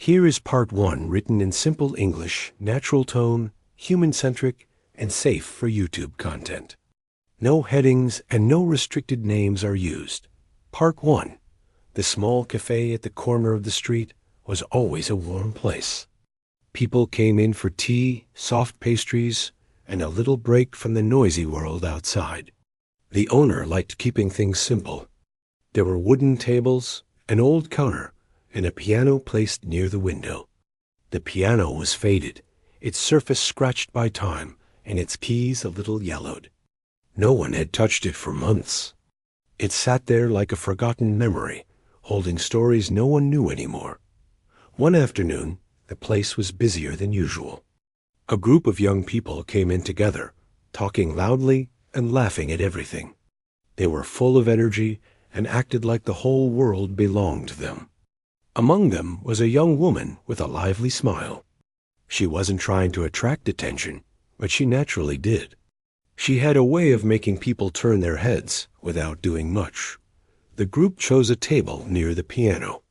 Here is part 1, written in simple English, natural tone, human-centric, and safe for YouTube content. No headings and no restricted names are used. Part 1. The small cafe at the corner of the street was always a warm place. People came in for tea, soft pastries, and a little break from the noisy world outside. The owner liked keeping things simple. There were wooden tables, an old counter, and a piano placed near the window. The piano was faded, its surface scratched by time, and its keys a little yellowed. No one had touched it for months. It sat there like a forgotten memory, holding stories no one knew anymore. One afternoon, the place was busier than usual. A group of young people came in together, talking loudly and laughing at everything. They were full of energy and acted like the whole world belonged to them. Among them was a young woman with a lively smile. She wasn't trying to attract attention, but she naturally did. She had a way of making people turn their heads without doing much. The group chose a table near the piano.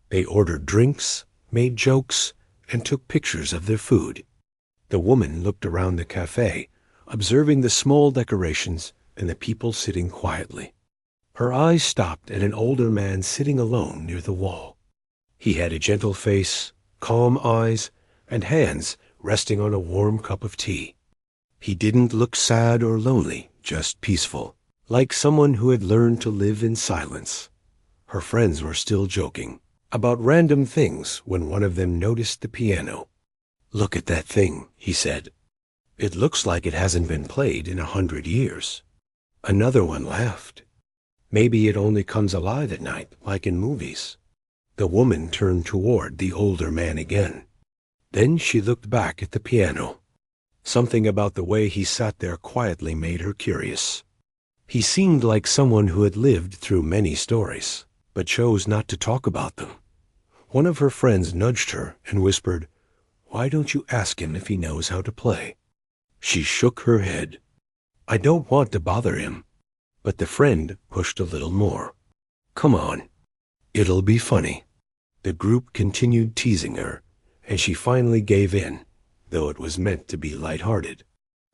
They ordered drinks, made jokes, and took pictures of their food. The woman looked around the cafe, observing the small decorations and the people sitting quietly. Her eyes stopped at an older man sitting alone near the wall. He had a gentle face, calm eyes, and hands resting on a warm cup of tea. He didn't look sad or lonely, just peaceful, like someone who had learned to live in silence. Her friends were still joking about random things when one of them noticed the piano. "Look at that thing," he said. "It looks like it hasn't been played in 100 years. Another one laughed. "Maybe it only comes alive at night, like in movies." The woman turned toward the older man again. Then she looked back at the piano. Something about the way he sat there quietly made her curious. He seemed like someone who had lived through many stories, but chose not to talk about them. One of her friends nudged her and whispered, "Why don't you ask him if he knows how to play?" She shook her head. "I don't want to bother him." But the friend pushed a little more. "Come on. It'll be funny." The group continued teasing her, and she finally gave in, though it was meant to be light-hearted.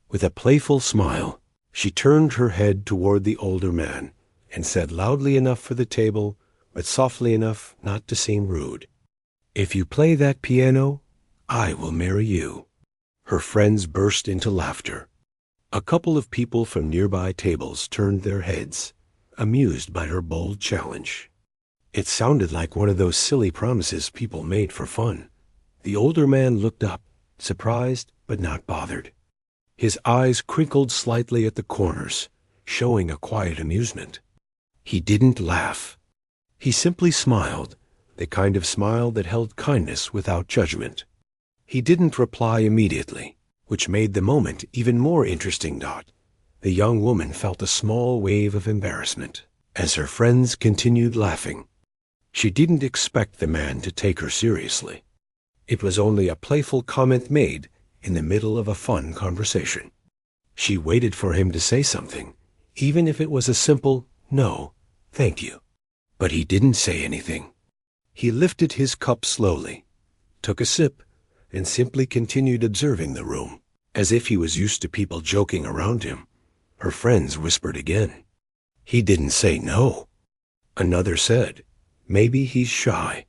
With a playful smile, she turned her head toward the older man and said loudly enough for the table, but softly enough not to seem rude, "If you play that piano, I will marry you." Her friends burst into laughter. A couple of people from nearby tables turned their heads, amused by her bold challenge. It sounded like one of those silly promises people made for fun. The older man looked up, surprised but not bothered. His eyes crinkled slightly at the corners, showing a quiet amusement. He didn't laugh. He simply smiled, the kind of smile that held kindness without judgment. He didn't reply immediately, which made the moment even more interesting. The young woman felt a small wave of embarrassment as her friends continued laughing. She didn't expect the man to take her seriously. It was only a playful comment made in the middle of a fun conversation. She waited for him to say something, even if it was a simple, "No, thank you." But he didn't say anything. He lifted his cup slowly, took a sip, and simply continued observing the room, as if he was used to people joking around him. Her friends whispered again. "He didn't say no." Another said, "Maybe he's shy."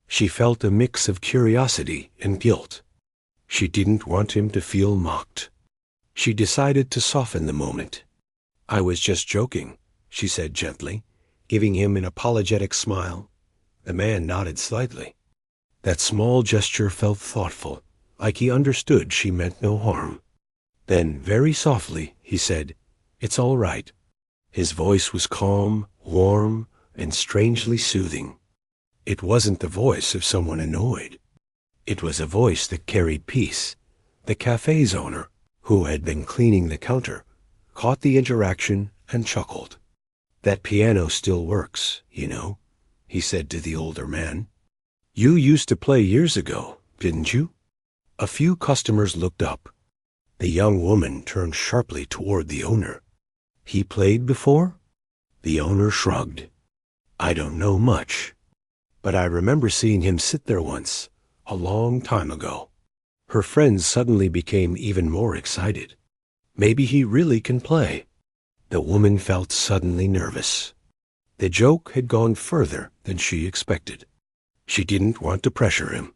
She felt a mix of curiosity and guilt. She didn't want him to feel mocked. She decided to soften the moment. "I was just joking," she said gently, giving him an apologetic smile. The man nodded slightly. That small gesture felt thoughtful, like he understood she meant no harm. Then, very softly, he said, "It's all right." His voice was calm, warm, and strangely soothing. It wasn't the voice of someone annoyed. It was a voice that carried peace. The cafe's owner, who had been cleaning the counter, caught the interaction and chuckled. "That piano still works, you know," he said to the older man. "You used to play years ago, didn't you?" A few customers looked up. The young woman turned sharply toward the owner. "He played before?" The owner shrugged. "I don't know much, but I remember seeing him sit there once, a long time ago. Her friends suddenly became even more excited. Maybe he really can play. The woman felt suddenly nervous. The joke had gone further than she expected. She didn't want to pressure him.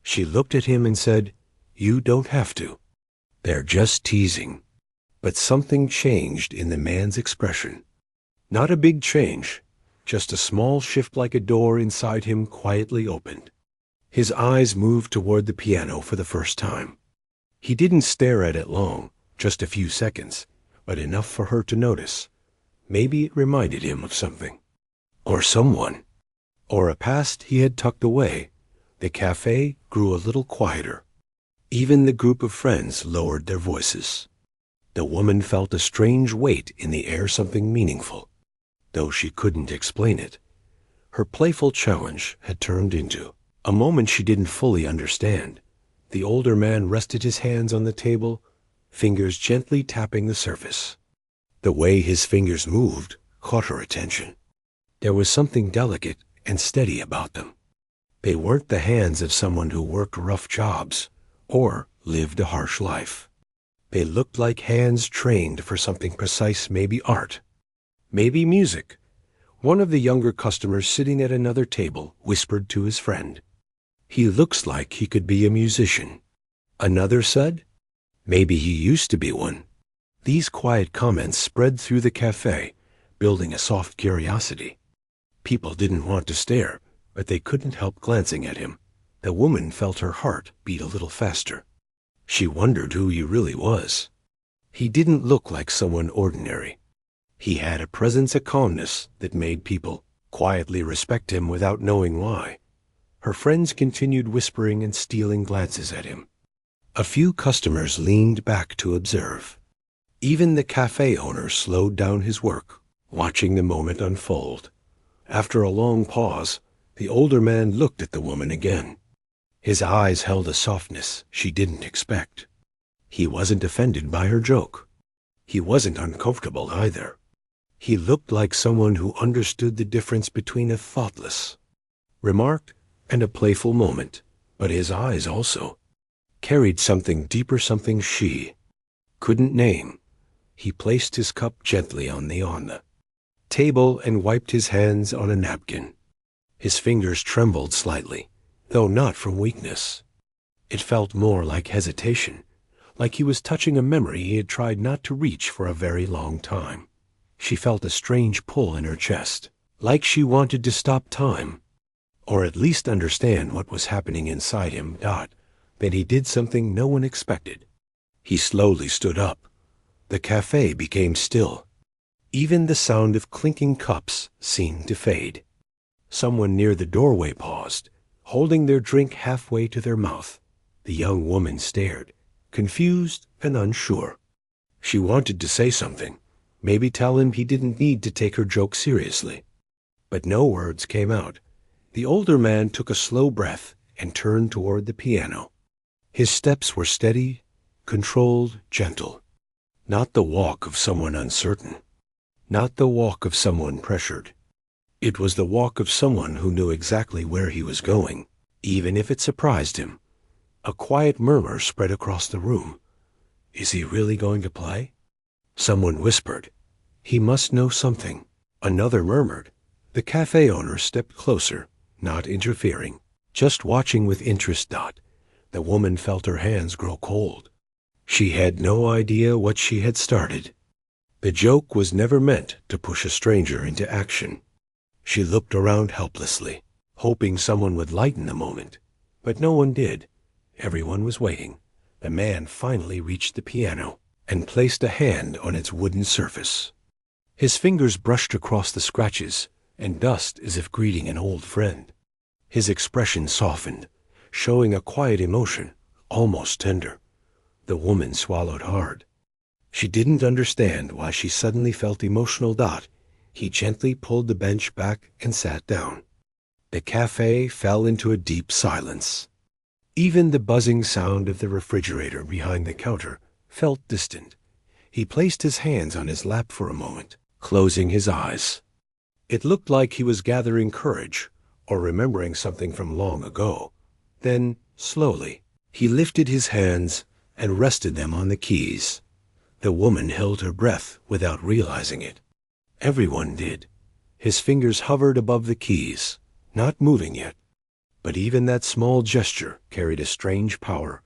She looked at him and said, "You don't have to. They're just teasing." But something changed in the man's expression. Not a big change, just a small shift, like a door inside him quietly opened. His eyes moved toward the piano for the first time. He didn't stare at it long, just a few seconds, but enough for her to notice. Maybe it reminded him of something, or someone, or a past he had tucked away. The cafe grew a little quieter. Even the group of friends lowered their voices. The woman felt a strange weight in the air, something meaningful, though she couldn't explain it. Her playful challenge had turned into a moment she didn't fully understand. The older man rested his hands on the table, fingers gently tapping the surface. The way his fingers moved caught her attention. There was something delicate and steady about them. They weren't the hands of someone who worked rough jobs or lived a harsh life. They looked like hands trained for something precise, maybe art, maybe music. One of the younger customers sitting at another table whispered to his friend, "He looks like he could be a musician." Another said, "Maybe he used to be one." These quiet comments spread through the cafe, building a soft curiosity. People didn't want to stare, but they couldn't help glancing at him. The woman felt her heart beat a little faster. She wondered who he really was. He didn't look like someone ordinary. He had a presence, a calmness that made people quietly respect him without knowing why. Her friends continued whispering and stealing glances at him. A few customers leaned back to observe. Even the cafe owner slowed down his work, watching the moment unfold. After a long pause, the older man looked at the woman again. His eyes held a softness she didn't expect. He wasn't offended by her joke. He wasn't uncomfortable either. He looked like someone who understood the difference between a thoughtless remark and a playful moment, but his eyes also carried something deeper, something she couldn't name. He placed his cup gently on the table and wiped his hands on a napkin. His fingers trembled slightly, though not from weakness. It felt more like hesitation, like he was touching a memory he had tried not to reach for a very long time. She felt a strange pull in her chest, like she wanted to stop time, or at least understand what was happening inside him. Then he did something no one expected. He slowly stood up. The cafe became still. Even the sound of clinking cups seemed to fade. Someone near the doorway paused, holding their drink halfway to their mouth. The young woman stared, confused and unsure. She wanted to say something, maybe tell him he didn't need to take her joke seriously. But no words came out. The older man took a slow breath and turned toward the piano. His steps were steady, controlled, gentle. Not the walk of someone uncertain. Not the walk of someone pressured. It was the walk of someone who knew exactly where he was going, even if it surprised him. A quiet murmur spread across the room. "Is he really going to play?" Someone whispered, "He must know something." Another murmured. The cafe owner stepped closer, not interfering, just watching with interest. The woman felt her hands grow cold. She had no idea what she had started. The joke was never meant to push a stranger into action. She looked around helplessly, hoping someone would lighten the moment, but no one did. Everyone was waiting. The man finally reached the piano and placed a hand on its wooden surface. His fingers brushed across the scratches and dust as if greeting an old friend. His expression softened, showing a quiet emotion, almost tender. The woman swallowed hard. She didn't understand why she suddenly felt emotional. He gently pulled the bench back and sat down. The cafe fell into a deep silence. Even the buzzing sound of the refrigerator behind the counter felt distant. He placed his hands on his lap for a moment, closing his eyes. It looked like he was gathering courage or remembering something from long ago. Then Slowly, he lifted his hands and rested them on the keys. The woman held her breath without realizing it. Everyone did. His fingers hovered above the keys, not moving yet. But even that small gesture carried a strange power.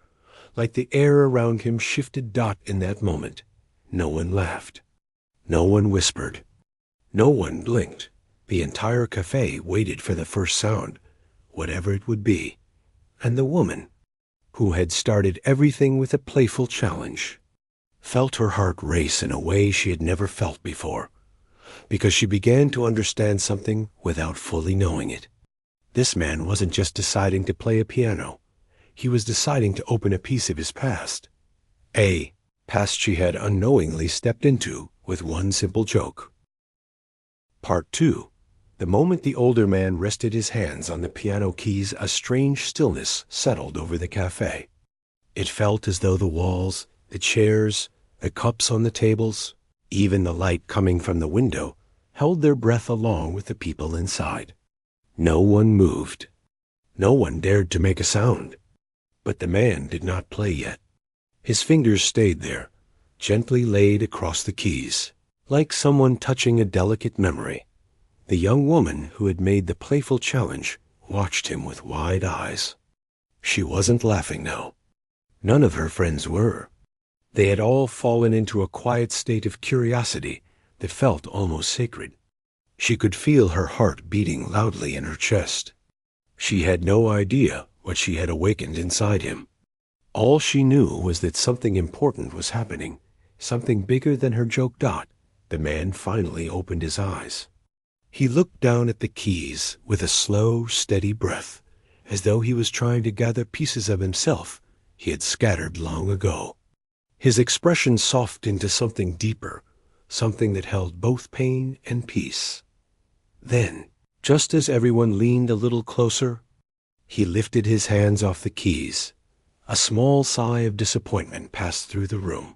Like the air around him shifted in that moment. No one laughed. No one whispered. No one blinked. The entire cafe waited for the first sound, whatever it would be. And the woman, who had started everything with a playful challenge, felt her heart race in a way she had never felt before, because she began to understand something without fully knowing it. This man wasn't just deciding to play a piano. He was deciding to open a piece of his past. A past she had unknowingly stepped into with one simple joke. Part 2. The moment the older man rested his hands on the piano keys, a strange stillness settled over the cafe. It felt as though the walls, the chairs, the cups on the tables, even the light coming from the window, held their breath along with the people inside. No one moved. No one dared to make a sound. But the man did not play yet. His fingers stayed there, gently laid across the keys, like someone touching a delicate memory. The young woman who had made the playful challenge watched him with wide eyes. She wasn't laughing now. None of her friends were. They had all fallen into a quiet state of curiosity that felt almost sacred. She could feel her heart beating loudly in her chest. She had no idea what she had awakened inside him. All she knew was that something important was happening, something bigger than her joke. The man finally opened his eyes. He looked down at the keys with a slow, steady breath, as though he was trying to gather pieces of himself he had scattered long ago. His expression softened into something deeper, something that held both pain and peace. Then, just as everyone leaned a little closer, he lifted his hands off the keys. A small sigh of disappointment passed through the room,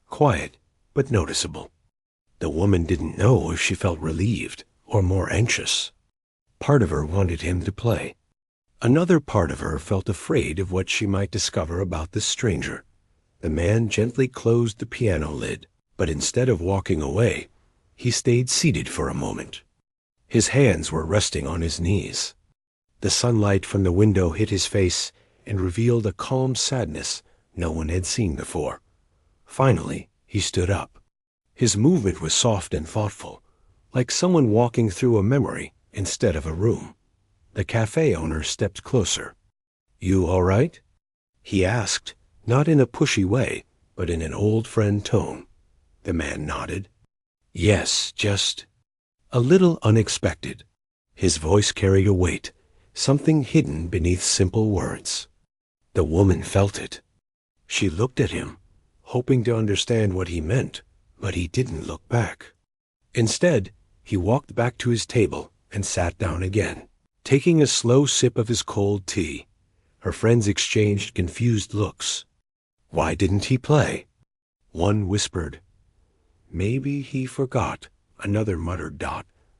quiet but noticeable. The woman didn't know if she felt relieved or more anxious. Part of her wanted him to play. Another part of her felt afraid of what she might discover about this stranger. The man gently closed the piano lid, but instead of walking away, he stayed seated for a moment. His hands were resting on his knees. The sunlight from the window hit his face and revealed a calm sadness no one had seen before. Finally, he stood up. His movement was soft and thoughtful, like someone walking through a memory instead of a room. The cafe owner stepped closer. "You all right?" he asked, not in a pushy way, but in an old friend tone. The man nodded. "Yes, just a little unexpected." His voice carried a weight, something hidden beneath simple words. The woman felt it. She looked at him, hoping to understand what he meant, but he didn't look back. Instead, he walked back to his table and sat down again, taking a slow sip of his cold tea. Her friends exchanged confused looks. Why didn't he play? One whispered, "Maybe he forgot." Another muttered,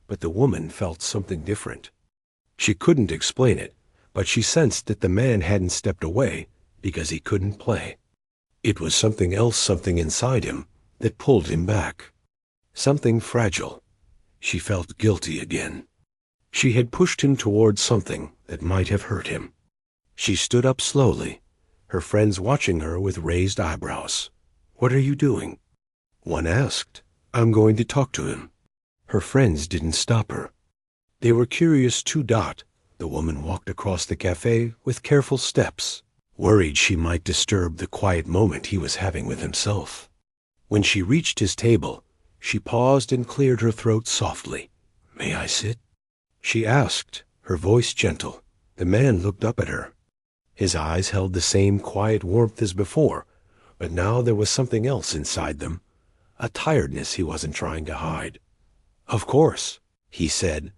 but the woman felt something different. She couldn't explain it, but she sensed that the man hadn't stepped away because he couldn't play. It was something else, something inside him, that pulled him back. Something fragile. She felt guilty again. She had pushed him towards something that might have hurt him. She stood up slowly, her friends watching her with raised eyebrows. "What are you doing?" One asked. "I'm going to talk to him." Her friends didn't stop her. They were curious too. The woman walked across the cafe with careful steps, worried she might disturb the quiet moment he was having with himself. When she reached his table, she paused and cleared her throat softly. "May I sit?" she asked, her voice gentle. The man looked up at her. His eyes held the same quiet warmth as before, but now there was something else inside them, a tiredness he wasn't trying to hide. "Of course," he said.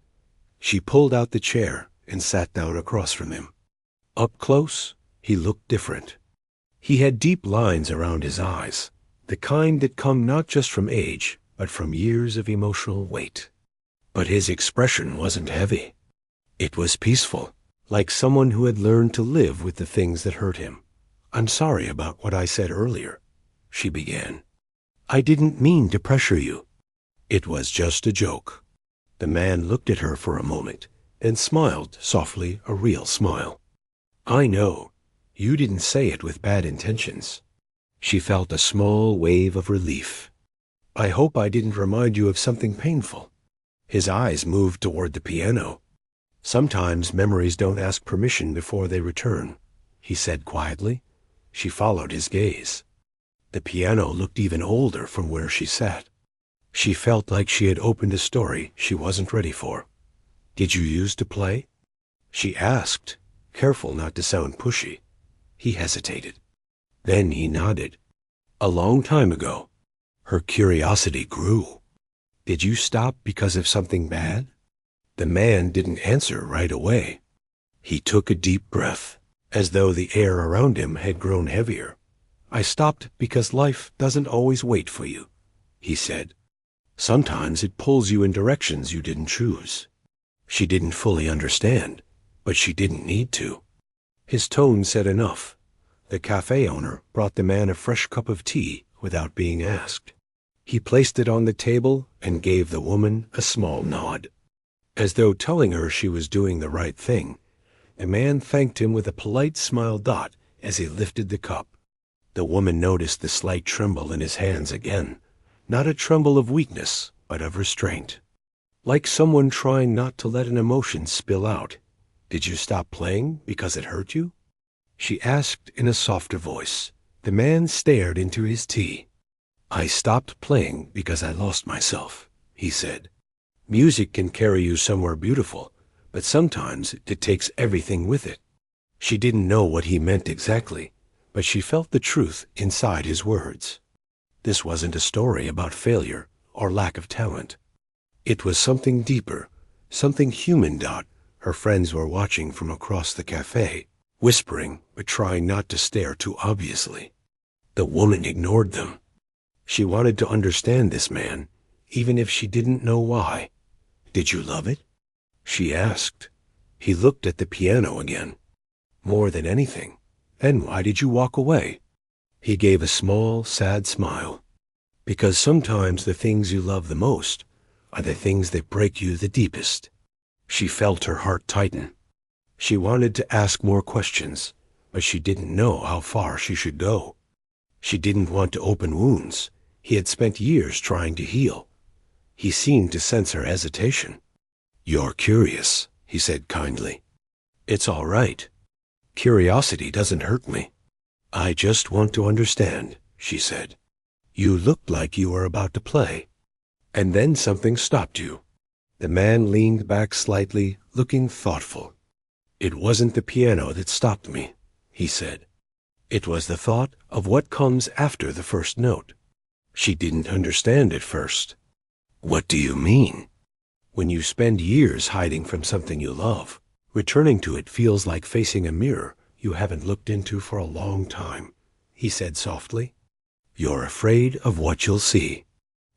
She pulled out the chair and sat down across from him. Up close, he looked different. He had deep lines around his eyes, the kind that come not just from age, but from years of emotional weight. But his expression wasn't heavy. It was peaceful, like someone who had learned to live with the things that hurt him. "I'm sorry about what I said earlier," she began. "I didn't mean to pressure you. It was just a joke." The man looked at her for a moment and smiled softly, a real smile. "I know. You didn't say it with bad intentions." She felt a small wave of relief. "I hope I didn't remind you of something painful." His eyes moved toward the piano. "Sometimes memories don't ask permission before they return," he said quietly. She followed his gaze. The piano looked even older from where she sat. She felt like she had opened a story she wasn't ready for. "Did you used to play?" she asked, careful not to sound pushy. He hesitated. Then he nodded. "A long time ago." Her curiosity grew. "Did you stop because of something bad?" The man didn't answer right away. He took a deep breath, as though the air around him had grown heavier. "I stopped because life doesn't always wait for you," he said. "Sometimes it pulls you in directions you didn't choose." She didn't fully understand, but she didn't need to. His tone said enough. The cafe owner brought the man a fresh cup of tea without being asked. He placed it on the table and gave the woman a small nod. As though telling her she was doing the right thing, the man thanked him with a polite smile as he lifted the cup. The woman noticed the slight tremble in his hands again, not a tremble of weakness, but of restraint. Like someone trying not to let an emotion spill out. "Did you stop playing because it hurt you?" she asked in a softer voice. The man stared into his tea. "I stopped playing because I lost myself," he said. "Music can carry you somewhere beautiful, but sometimes it takes everything with it." She didn't know what he meant exactly, but she felt the truth inside his words. This wasn't a story about failure or lack of talent. It was something deeper, something human. Her friends were watching from across the cafe, whispering but trying not to stare too obviously. The woman ignored them. She wanted to understand this man, even if she didn't know why. "Did you love it?" she asked. He looked at the piano again. "More than anything." "Then why did you walk away?" He gave a small, sad smile. "Because sometimes the things you love the most are the things that break you the deepest." She felt her heart tighten. She wanted to ask more questions, but she didn't know how far she should go. She didn't want to open wounds he had spent years trying to heal. He seemed to sense her hesitation. "You're curious," he said kindly. "It's all right. Curiosity doesn't hurt me." "I just want to understand," she said. "You looked like you were about to play, and then something stopped you." The man leaned back slightly, looking thoughtful. "It wasn't the piano that stopped me," he said. "It was the thought of what comes after the first note." She didn't understand at first. "What do you mean?" "When you spend years hiding from something you love, returning to it feels like facing a mirror you haven't looked into for a long time," he said softly. "You're afraid of what you'll see."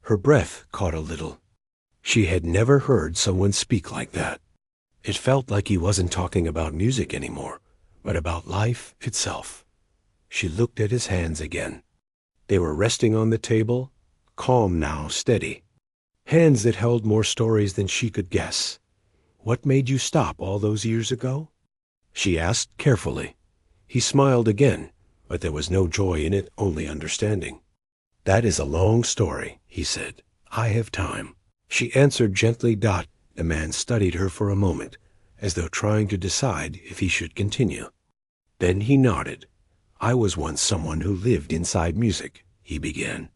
Her breath caught a little. She had never heard someone speak like that. It felt like he wasn't talking about music anymore, but about life itself. She looked at his hands again. They were resting on the table, calm now, steady. Hands that held more stories than she could guess. "What made you stop all those years ago?" she asked carefully. He smiled again, but there was no joy in it, only understanding. "That is a long story," he said. "I have time." She answered gently. The man studied her for a moment, as though trying to decide if he should continue. Then he nodded. "I was once someone who lived inside music," he began.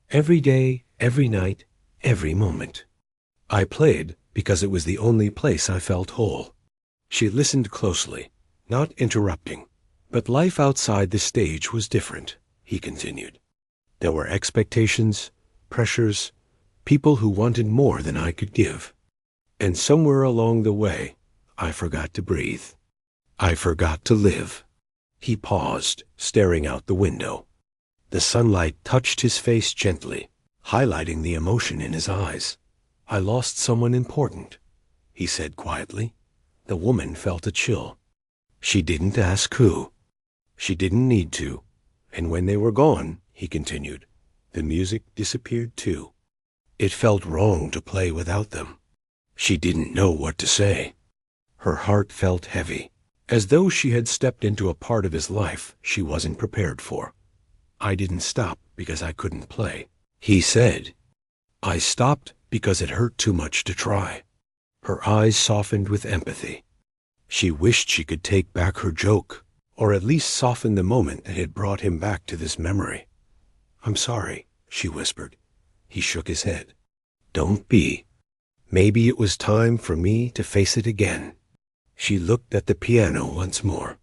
"Every day, every night, every moment. I played because it was the only place I felt whole." She listened closely, not interrupting. "But life outside the stage was different," he continued. "There were expectations, pressures, people who wanted more than I could give. And somewhere along the way, I forgot to breathe. I forgot to live." He paused, staring out the window. The sunlight touched his face gently, highlighting the emotion in his eyes. "I lost someone important," he said quietly. The woman felt a chill. She didn't ask who. She didn't need to. And when they were gone, he continued, the music disappeared too. It felt wrong to play without them. She didn't know what to say. Her heart felt heavy, as though she had stepped into a part of his life she wasn't prepared for. I didn't stop because I couldn't play, he said. I stopped because it hurt too much to try. Her eyes softened with empathy. She wished she could take back her joke, or at least soften the moment that had brought him back to this memory. I'm sorry, she whispered. He shook his head. Don't be. Maybe it was time for me to face it again. She looked at the piano once more.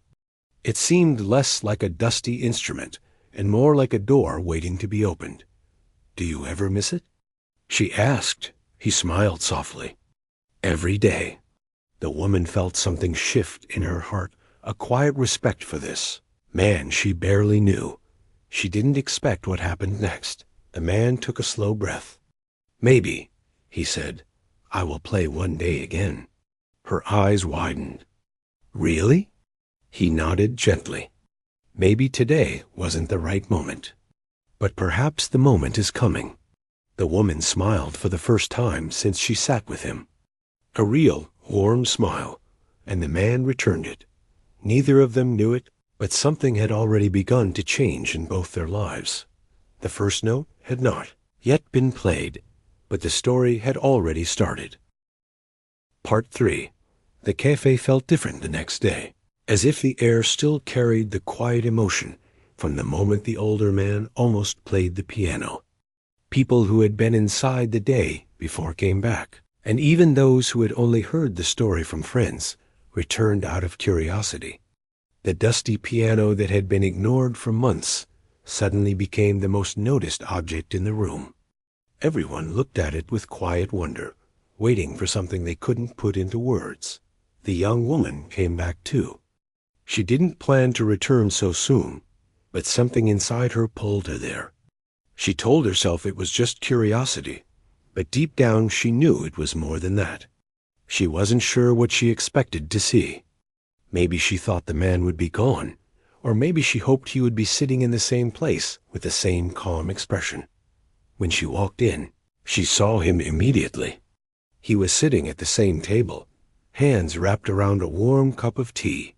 It seemed less like a dusty instrument and more like a door waiting to be opened. Do you ever miss it? She asked. He smiled softly. Every day. The woman felt something shift in her heart, a quiet respect for this man she barely knew. She didn't expect what happened next. The man took a slow breath. Maybe, he said, I will play one day again. Her eyes widened. Really? He nodded gently. Maybe today wasn't the right moment. But perhaps the moment is coming. The woman smiled for the first time since she sat with him. A real, warm smile, and the man returned it. Neither of them knew it, but something had already begun to change in both their lives. The first note had not yet been played, but the story had already started. Part 3. The cafe felt different the next day, as if the air still carried the quiet emotion from the moment the older man almost played the piano. People who had been inside the day before came back, and even those who had only heard the story from friends returned out of curiosity. The dusty piano that had been ignored for months suddenly became the most noticed object in the room. Everyone looked at it with quiet wonder, waiting for something they couldn't put into words. The young woman came back too. She didn't plan to return so soon, but something inside her pulled her there. She told herself it was just curiosity, but deep down she knew it was more than that. She wasn't sure what she expected to see. Maybe she thought the man would be gone, or maybe she hoped he would be sitting in the same place with the same calm expression. When she walked in, she saw him immediately. He was sitting at the same table, hands wrapped around a warm cup of tea.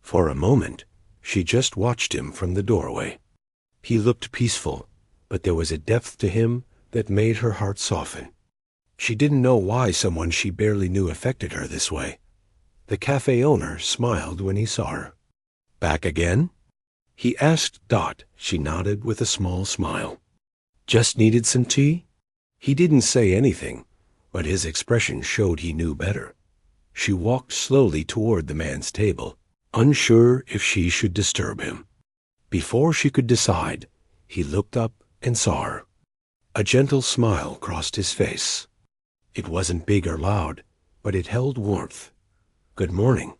For a moment, she just watched him from the doorway. He looked peaceful, but there was a depth to him that made her heart soften. She didn't know why someone she barely knew affected her this way. The cafe owner smiled when he saw her. Back again? He asked Dot. She nodded with a small smile. Just needed some tea? He didn't say anything, but his expression showed he knew better. She walked slowly toward the man's table, unsure if she should disturb him. Before she could decide, he looked up and saw her. A gentle smile crossed his face. It wasn't big or loud, but it held warmth. Good morning,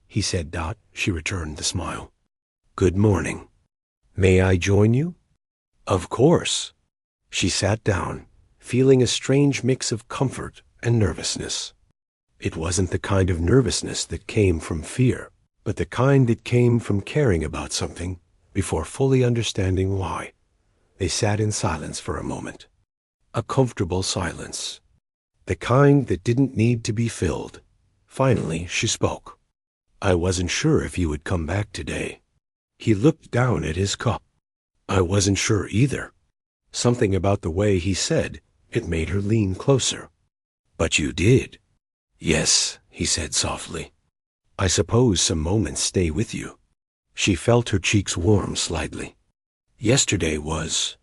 he said. Dot. She returned the smile. Good morning. May I join you? Of course. She sat down, feeling a strange mix of comfort and nervousness. It wasn't the kind of nervousness that came from fear, but the kind that came from caring about something before fully understanding why. They sat in silence for a moment. A comfortable silence. The kind that didn't need to be filled. Finally, she spoke. I wasn't sure if you would come back today. He looked down at his cup. I wasn't sure either. Something about the way he said it made her lean closer. But you did. Yes, he said softly. I suppose some moments stay with you. She felt her cheeks warm slightly. Yesterday was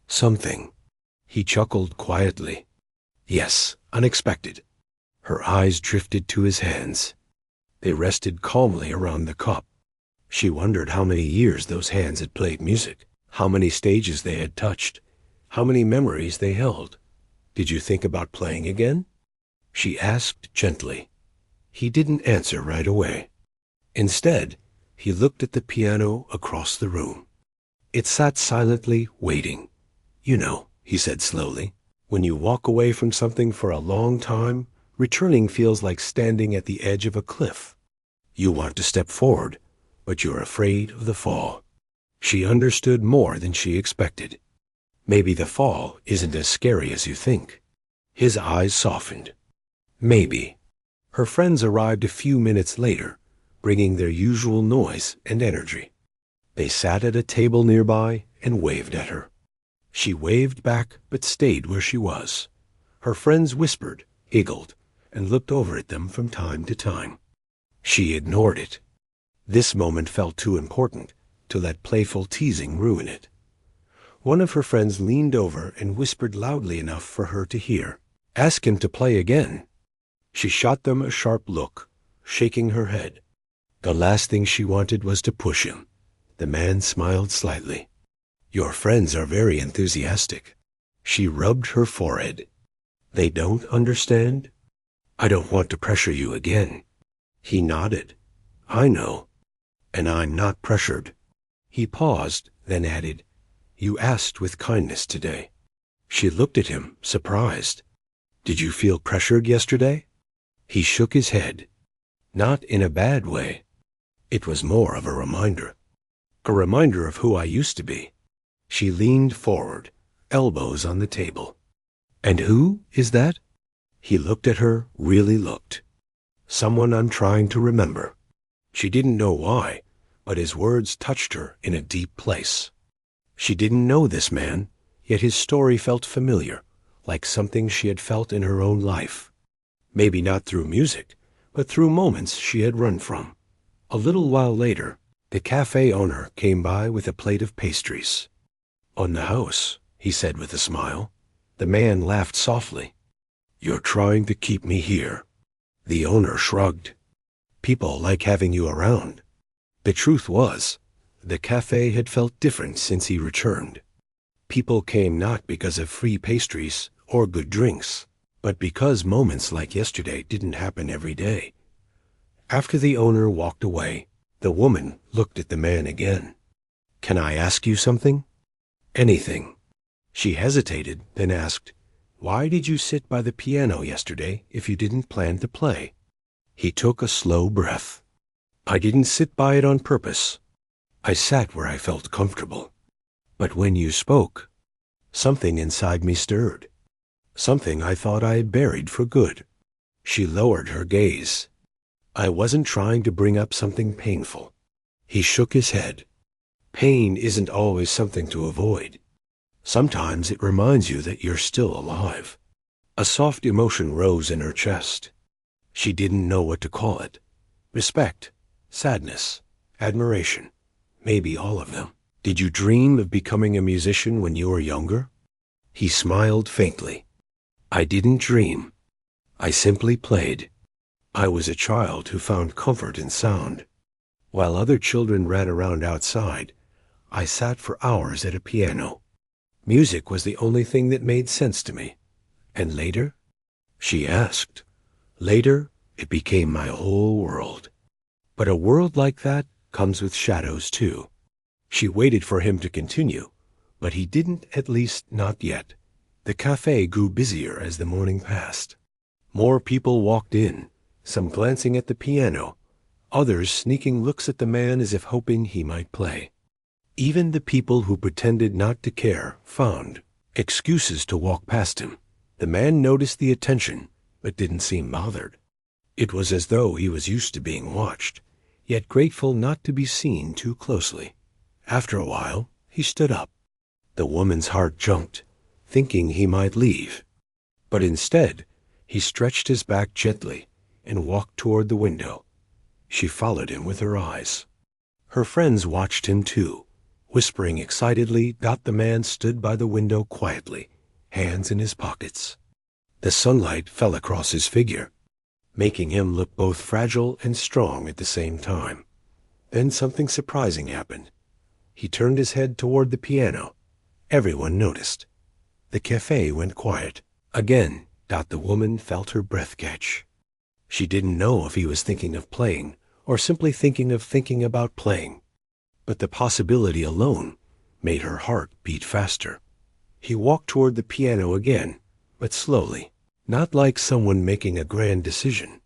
something. He chuckled quietly. Yes, unexpected. Her eyes drifted to his hands. They rested calmly around the cup. She wondered how many years those hands had played music, how many stages they had touched, how many memories they held. Did you think about playing again? She asked gently. He didn't answer right away. Instead, he looked at the piano across the room. It sat silently, waiting. You know, he said slowly, when you walk away from something for a long time, Returning feels like standing at the edge of a cliff. You want to step forward, but you're afraid of the fall. She understood more than she expected. Maybe the fall isn't as scary as you think. His eyes softened. Maybe. Her friends arrived a few minutes later, bringing their usual noise and energy. They sat at a table nearby and waved at her. She waved back but stayed where she was. Her friends whispered, giggled, and looked over at them from time to time. She ignored it. This moment felt too important to let playful teasing ruin it. One of her friends leaned over and whispered loudly enough for her to hear. "Ask him to play again." She shot them a sharp look, shaking her head. The last thing she wanted was to push him. The man smiled slightly. "Your friends are very enthusiastic." She rubbed her forehead. "They don't understand? I don't want to pressure you again." He nodded. "I know. And I'm not pressured." He paused, then added, "You asked with kindness today." She looked at him, surprised. "Did you feel pressured yesterday?" He shook his head. "Not in a bad way. It was more of a reminder. A reminder of who I used to be." She leaned forward, elbows on the table. "And who is that?" He looked at her, really looked. "Someone I'm trying to remember." She didn't know why, but his words touched her in a deep place. She didn't know this man, yet his story felt familiar, like something she had felt in her own life. Maybe not through music, but through moments she had run from. A little while later, the cafe owner came by with a plate of pastries. "On the house," he said with a smile. The man laughed softly. "You're trying to keep me here." The owner shrugged. "People like having you around." The truth was, the cafe had felt different since he returned. People came not because of free pastries or good drinks, but because moments like yesterday didn't happen every day. After the owner walked away, the woman looked at the man again. "Can I ask you something?" "Anything." She hesitated, then asked, "Why did you sit by the piano yesterday if you didn't plan to play?" He took a slow breath. "I didn't sit by it on purpose. I sat where I felt comfortable. But when you spoke, something inside me stirred. Something I thought I had buried for good." She lowered her gaze. "I wasn't trying to bring up something painful." He shook his head. "Pain isn't always something to avoid. Sometimes it reminds you that you're still alive." A soft emotion rose in her chest. She didn't know what to call it. Respect, sadness, admiration, maybe all of them. "Did you dream of becoming a musician when you were younger?" He smiled faintly. "I didn't dream. I simply played. I was a child who found comfort in sound. While other children ran around outside, I sat for hours at a piano. Music was the only thing that made sense to me. And later?" She asked. "Later, it became my whole world." But a world like that comes with shadows too. She waited for him to continue, but he didn't, at least not yet. The cafe grew busier as the morning passed. More people walked in, some glancing at the piano, others sneaking looks at the man as if hoping he might play. Even the people who pretended not to care found excuses to walk past him. The man noticed the attention, but didn't seem bothered. It was as though he was used to being watched, yet grateful not to be seen too closely. After a while, he stood up. The woman's heart jumped, thinking he might leave. But instead, he stretched his back gently and walked toward the window. She followed him with her eyes. Her friends watched him too. Whispering excitedly, the man stood by the window quietly, hands in his pockets. The sunlight fell across his figure, making him look both fragile and strong at the same time. Then something surprising happened. He turned his head toward the piano. Everyone noticed. The cafe went quiet. Again, the woman felt her breath catch. She didn't know if he was thinking of playing or simply thinking about playing. But the possibility alone made her heart beat faster. He walked toward the piano again, but slowly. Not like someone making a grand decision.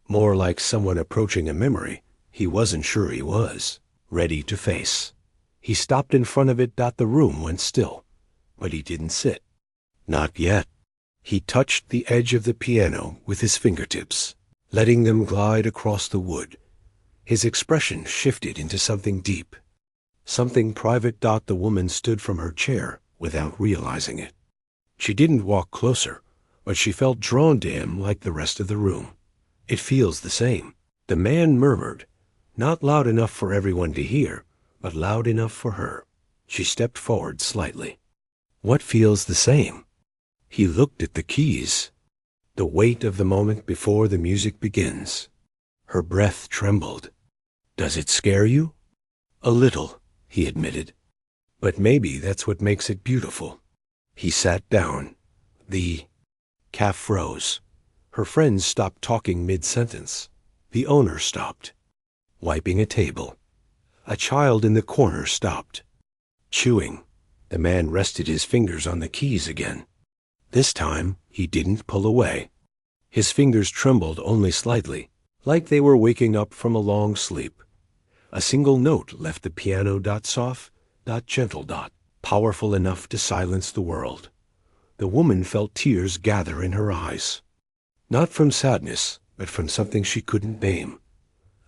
More like someone approaching a memory he wasn't sure he was ready to face. He stopped in front of it. The room went still, but he didn't sit. Not yet. He touched the edge of the piano with his fingertips, letting them glide across the wood. His expression shifted into something deep, something private. The woman stood from her chair without realizing it. She didn't walk closer, but she felt drawn to him like the rest of the room. It feels the same, the man murmured, not loud enough for everyone to hear, but loud enough for her. She stepped forward slightly. What feels the same? He looked at the keys. The weight of the moment before the music begins. Her breath trembled. Does it scare you? A little, he admitted. But maybe that's what makes it beautiful. He sat down. The calf froze. Her friends stopped talking mid-sentence. The owner stopped, wiping a table. A child in the corner stopped, chewing. The man rested his fingers on the keys again. This time, he didn't pull away. His fingers trembled only slightly, like they were waking up from a long sleep. A single note left the piano. Soft, gentle, powerful enough to silence the world. The woman felt tears gather in her eyes. Not from sadness, but from something she couldn't name.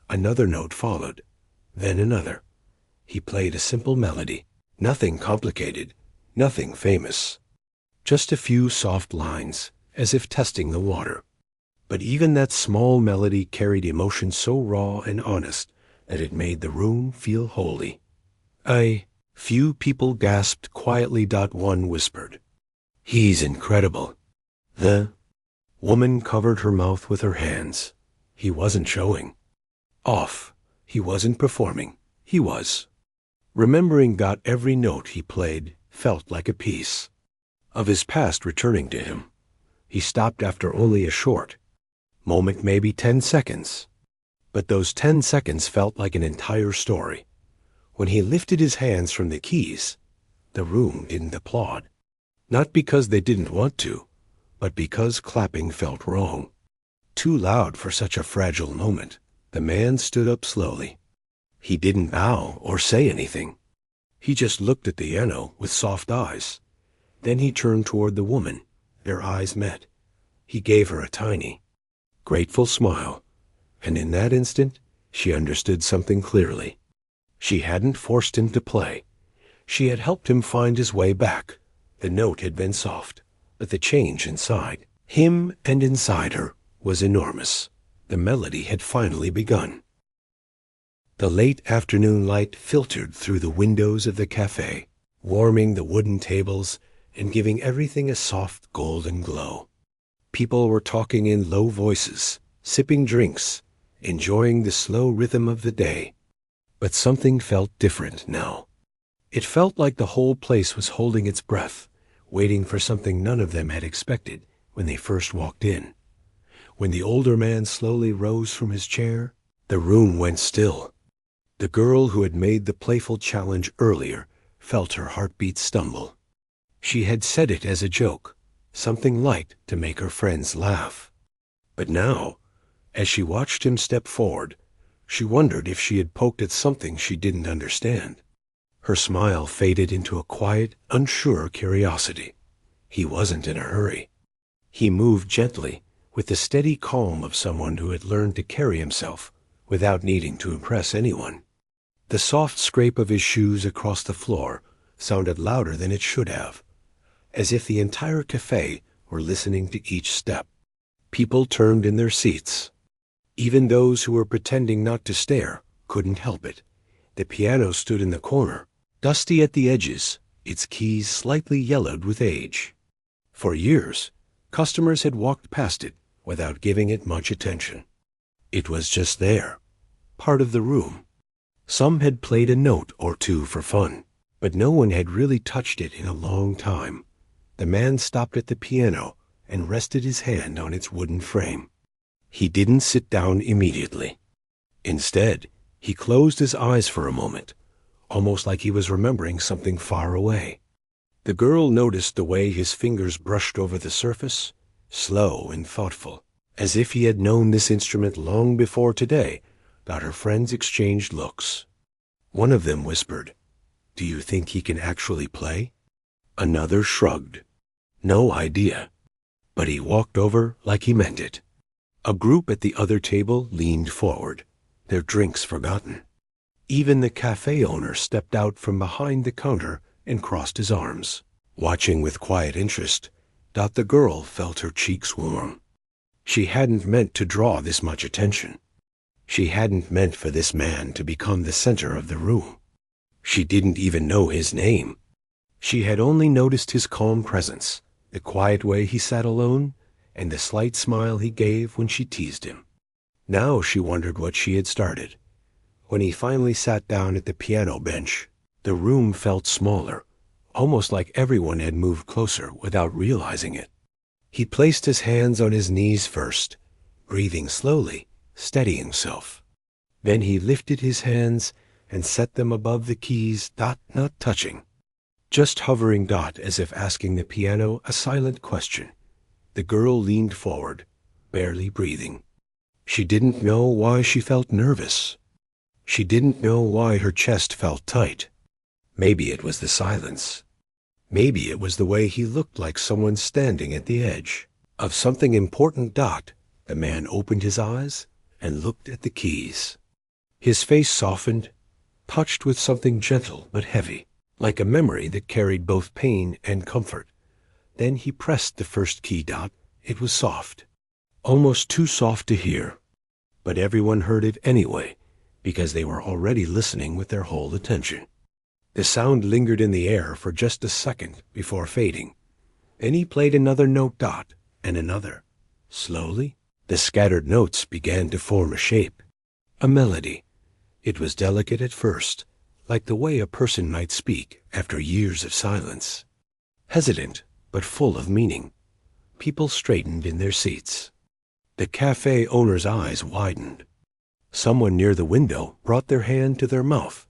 Another note followed, then another. He played a simple melody, nothing complicated, nothing famous. Just a few soft lines, as if testing the water. But even that small melody carried emotion so raw and honest that it made the room feel holy. A few people gasped quietly. One whispered, "He's incredible." The woman covered her mouth with her hands. He wasn't showing off. He wasn't performing. He was. Remembering. Every note he played felt like a piece of his past returning to him. He stopped after only a short moment, maybe 10 seconds. But those 10 seconds felt like an entire story. When he lifted his hands from the keys, the room didn't applaud. Not because they didn't want to, but because clapping felt wrong. Too loud for such a fragile moment. The man stood up slowly. He didn't bow or say anything. He just looked at the piano with soft eyes. Then he turned toward the woman. Their eyes met. He gave her a tiny, grateful smile, and in that instant, she understood something clearly. She hadn't forced him to play. She had helped him find his way back. The note had been soft, but the change inside him and inside her was enormous. The melody had finally begun. The late afternoon light filtered through the windows of the cafe, warming the wooden tables and giving everything a soft golden glow. People were talking in low voices, sipping drinks, enjoying the slow rhythm of the day. But something felt different now. It felt like the whole place was holding its breath, waiting for something none of them had expected when they first walked in. When the older man slowly rose from his chair, the room went still. The girl who had made the playful challenge earlier felt her heartbeat stumble. She had said it as a joke, something light to make her friends laugh. But now, as she watched him step forward, she wondered if she had poked at something she didn't understand. Her smile faded into a quiet, unsure curiosity. He wasn't in a hurry. He moved gently, with the steady calm of someone who had learned to carry himself without needing to impress anyone. The soft scrape of his shoes across the floor sounded louder than it should have, as if the entire cafe were listening to each step. People turned in their seats. Even those who were pretending not to stare couldn't help it. The piano stood in the corner, dusty at the edges, its keys slightly yellowed with age. For years, customers had walked past it without giving it much attention. It was just there, part of the room. Some had played a note or two for fun, but no one had really touched it in a long time. The man stopped at the piano and rested his hand on its wooden frame. He didn't sit down immediately. Instead, he closed his eyes for a moment, almost like he was remembering something far away. The girl noticed the way his fingers brushed over the surface, slow and thoughtful, as if he had known this instrument long before today. That her friends exchanged looks. One of them whispered, "Do you think he can actually play?" Another shrugged. "No idea." But he walked over like he meant it. A group at the other table leaned forward, their drinks forgotten. Even the cafe owner stepped out from behind the counter and crossed his arms. Watching with quiet interest, the girl felt her cheeks warm. She hadn't meant to draw this much attention. She hadn't meant for this man to become the center of the room. She didn't even know his name. She had only noticed his calm presence, the quiet way he sat alone, and the slight smile he gave when she teased him. Now she wondered what she had started. When he finally sat down at the piano bench, the room felt smaller, almost like everyone had moved closer without realizing it. He placed his hands on his knees first, breathing slowly, steadying himself. Then he lifted his hands and set them above the keys, not touching, just hovering, as if asking the piano a silent question. The girl leaned forward, barely breathing. She didn't know why she felt nervous. She didn't know why her chest felt tight. Maybe it was the silence. Maybe it was the way he looked, like someone standing at the edge of something important. The man opened his eyes and looked at the keys. His face softened, touched with something gentle but heavy, like a memory that carried both pain and comfort. Then he pressed the first key. It was soft, almost too soft to hear, but everyone heard it anyway, because they were already listening with their whole attention. The sound lingered in the air for just a second before fading. Then he played another note, and another. Slowly, the scattered notes began to form a shape, a melody. It was delicate at first, like the way a person might speak after years of silence. Hesitant, but full of meaning. People straightened in their seats. The cafe owner's eyes widened. Someone near the window brought their hand to their mouth.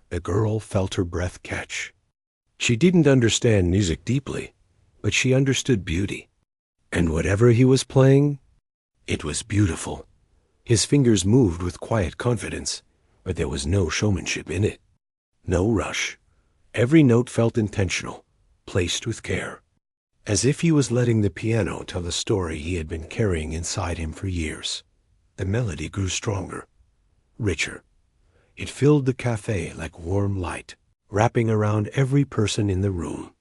The girl felt her breath catch. She didn't understand music deeply, but she understood beauty. And whatever he was playing, it was beautiful. His fingers moved with quiet confidence, but there was no showmanship in it. No rush. Every note felt intentional, placed with care, as if he was letting the piano tell a story he had been carrying inside him for years. The melody grew stronger, richer. It filled the cafe like warm light, wrapping around every person in the room.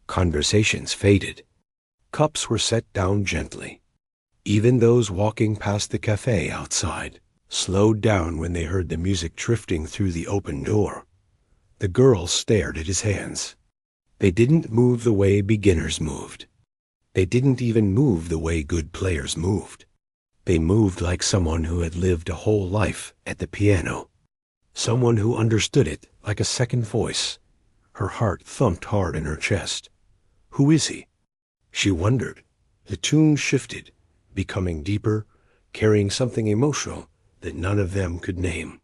Conversations faded. Cups were set down gently. Even those walking past the cafe outside slowed down when they heard the music drifting through the open door. The girl stared at his hands. They didn't move the way beginners moved. They didn't even move the way good players moved. They moved like someone who had lived a whole life at the piano. Someone who understood it like a second voice. Her heart thumped hard in her chest. Who is he? She wondered. The tune shifted, becoming deeper, carrying something emotional that none of them could name.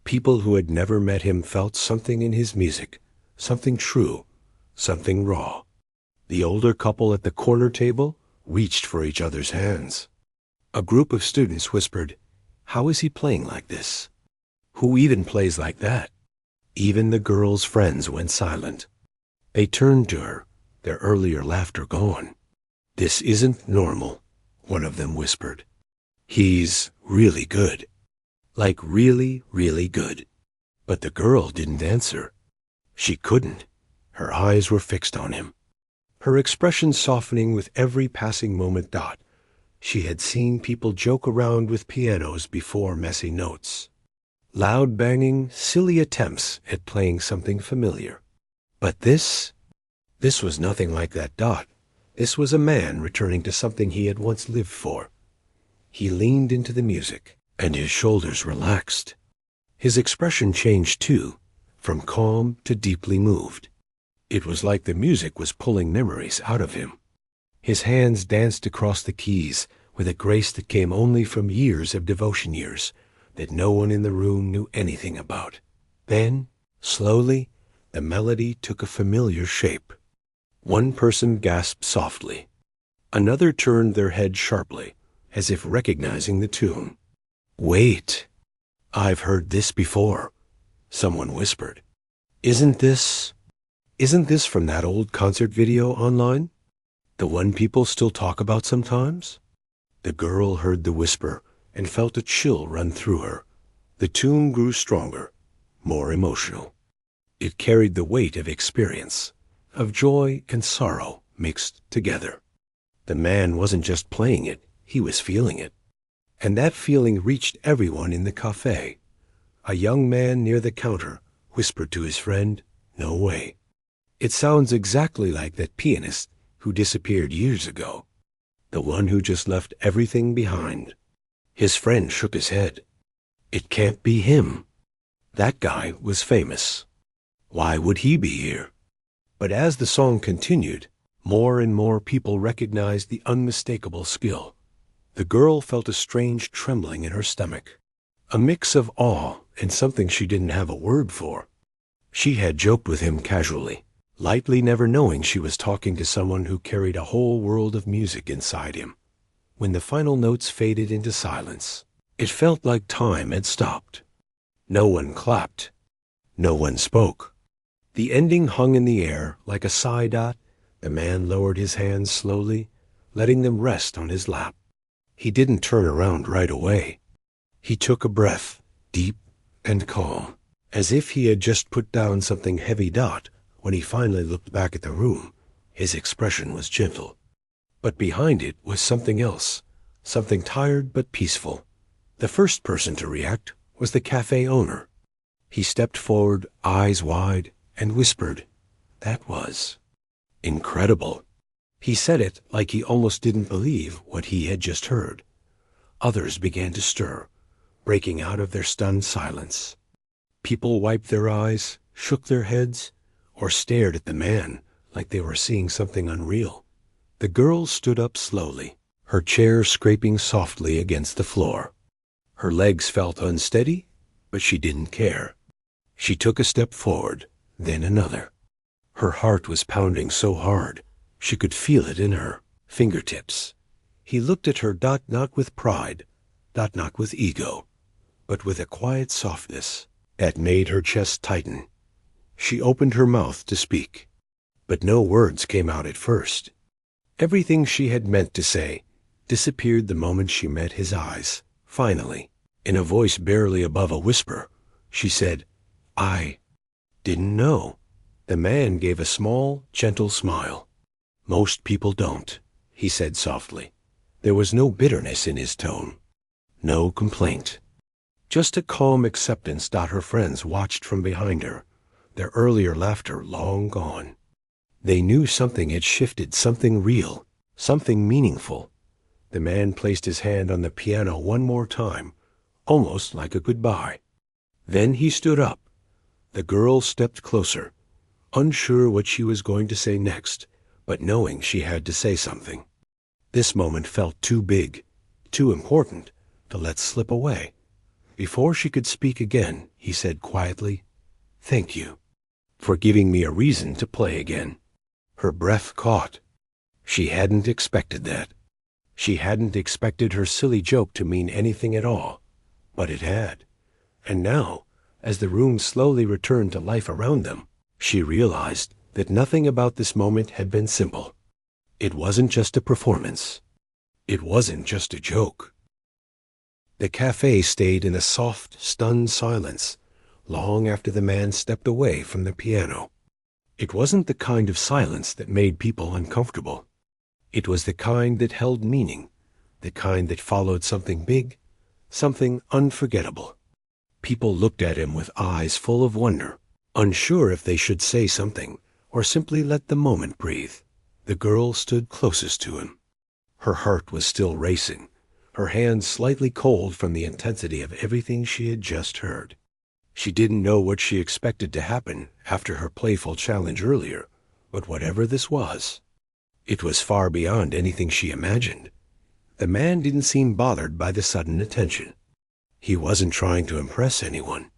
People who had never met him felt something in his music, something true, something raw. The older couple at the corner table reached for each other's hands. A group of students whispered, "How is he playing like this? Who even plays like that?" Even the girl's friends went silent. They turned to her, their earlier laughter gone. "This isn't normal," one of them whispered. "He's really good. Like really, really good." But the girl didn't answer. She couldn't. Her eyes were fixed on him, her expression softening with every passing moment. She had seen people joke around with pianos before, messy notes, loud banging, silly attempts at playing something familiar. But this was nothing like that. This was a man returning to something he had once lived for. He leaned into the music, and his shoulders relaxed. His expression changed too, from calm to deeply moved. It was like the music was pulling memories out of him. His hands danced across the keys with a grace that came only from years of devotion, years that no one in the room knew anything about. Then, slowly, the melody took a familiar shape. One person gasped softly. Another turned their head sharply, as if recognizing the tune. "Wait, I've heard this before," someone whispered. Isn't this from that old concert video online? The one people still talk about sometimes?" The girl heard the whisper and felt a chill run through her. The tune grew stronger, more emotional. It carried the weight of experience, of joy and sorrow mixed together. The man wasn't just playing it, he was feeling it. And that feeling reached everyone in the cafe. A young man near the counter whispered to his friend, "No way. It sounds exactly like that pianist who disappeared years ago, the one who just left everything behind." His friend shook his head. "It can't be him. That guy was famous. Why would he be here?" But as the song continued, more and more people recognized the unmistakable skill. The girl felt a strange trembling in her stomach, a mix of awe and something she didn't have a word for. She had joked with him casually, lightly, never knowing she was talking to someone who carried a whole world of music inside him. When the final notes faded into silence, it felt like time had stopped. No one clapped. No one spoke. The ending hung in the air like a sigh dot. The man lowered his hands slowly, letting them rest on his lap. He didn't turn around right away. He took a breath, deep and calm, as if he had just put down something heavy. When he finally looked back at the room, his expression was gentle. But behind it was something else, something tired but peaceful. The first person to react was the cafe owner. He stepped forward, eyes wide, and whispered, "That was incredible." He said it like he almost didn't believe what he had just heard. Others began to stir, breaking out of their stunned silence. People wiped their eyes, shook their heads, or stared at the man like they were seeing something unreal. The girl stood up slowly, her chair scraping softly against the floor. Her legs felt unsteady, but she didn't care. She took a step forward, then another. Her heart was pounding so hard, she could feel it in her fingertips. He looked at her, not with pride, not with ego, but with a quiet softness that made her chest tighten. She opened her mouth to speak, but no words came out at first. Everything she had meant to say disappeared the moment she met his eyes. Finally, in a voice barely above a whisper, she said, "I didn't know." The man gave a small, gentle smile. "Most people don't," he said softly. There was no bitterness in his tone, no complaint, just a calm acceptance. Her friends watched from behind her, their earlier laughter long gone. They knew something had shifted, something real, something meaningful. The man placed his hand on the piano one more time, almost like a goodbye. Then he stood up. The girl stepped closer, unsure what she was going to say next, but knowing she had to say something. This moment felt too big, too important, to let slip away. Before she could speak again, he said quietly, "Thank you for giving me a reason to play again." Her breath caught. She hadn't expected that. She hadn't expected her silly joke to mean anything at all, but it had. And now, as the room slowly returned to life around them, she realized that nothing about this moment had been simple. It wasn't just a performance. It wasn't just a joke. The cafe stayed in a soft, stunned silence long after the man stepped away from the piano. It wasn't the kind of silence that made people uncomfortable. It was the kind that held meaning, the kind that followed something big, something unforgettable. People looked at him with eyes full of wonder, unsure if they should say something or simply let the moment breathe. The girl stood closest to him. Her heart was still racing, her hands slightly cold from the intensity of everything she had just heard. She didn't know what she expected to happen after her playful challenge earlier, but whatever this was, it was far beyond anything she imagined. The man didn't seem bothered by the sudden attention. He wasn't trying to impress anyone.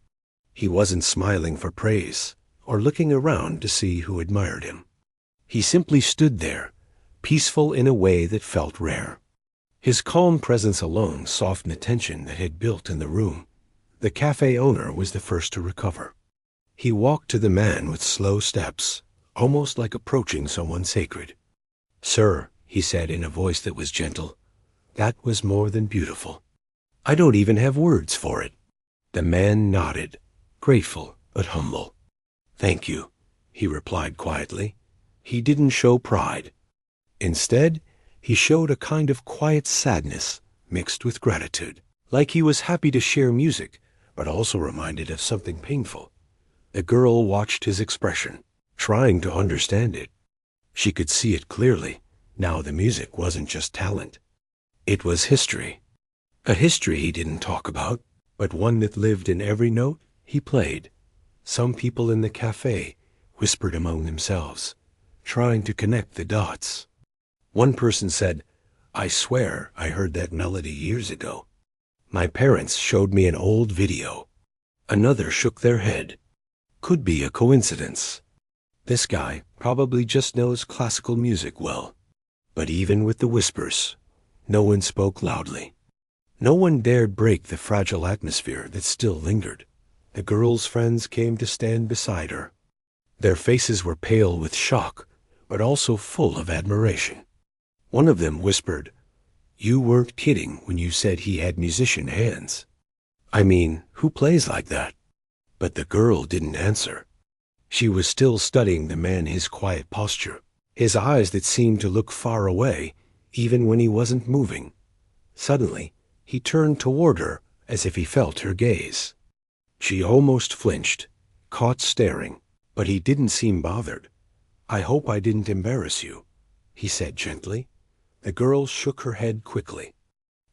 He wasn't smiling for praise or looking around to see who admired him. He simply stood there, peaceful in a way that felt rare. His calm presence alone softened the tension that had built in the room. The cafe owner was the first to recover. He walked to the man with slow steps, almost like approaching someone sacred. "Sir," he said in a voice that was gentle, "that was more than beautiful. I don't even have words for it." The man nodded, grateful but humble. "Thank you," he replied quietly. He didn't show pride. Instead, he showed a kind of quiet sadness mixed with gratitude, like he was happy to share music, but also reminded of something painful. The girl watched his expression, trying to understand it. She could see it clearly. Now the music wasn't just talent. It was history. A history he didn't talk about, but one that lived in every note he played. Some people in the cafe whispered among themselves, trying to connect the dots. One person said, "I swear I heard that melody years ago. My parents showed me an old video." Another shook their head. Could be a coincidence. This guy probably just knows classical music well. But even with the whispers, no one spoke loudly. No one dared break the fragile atmosphere that still lingered. The girl's friends came to stand beside her. Their faces were pale with shock, but also full of admiration. One of them whispered, "You weren't kidding when you said he had musician hands. I mean, who plays like that?" But the girl didn't answer. She was still studying the man, his quiet posture, his eyes that seemed to look far away, even when he wasn't moving. Suddenly, he turned toward her as if he felt her gaze. She almost flinched, caught staring, but he didn't seem bothered. "I hope I didn't embarrass you," he said gently. The girl shook her head quickly.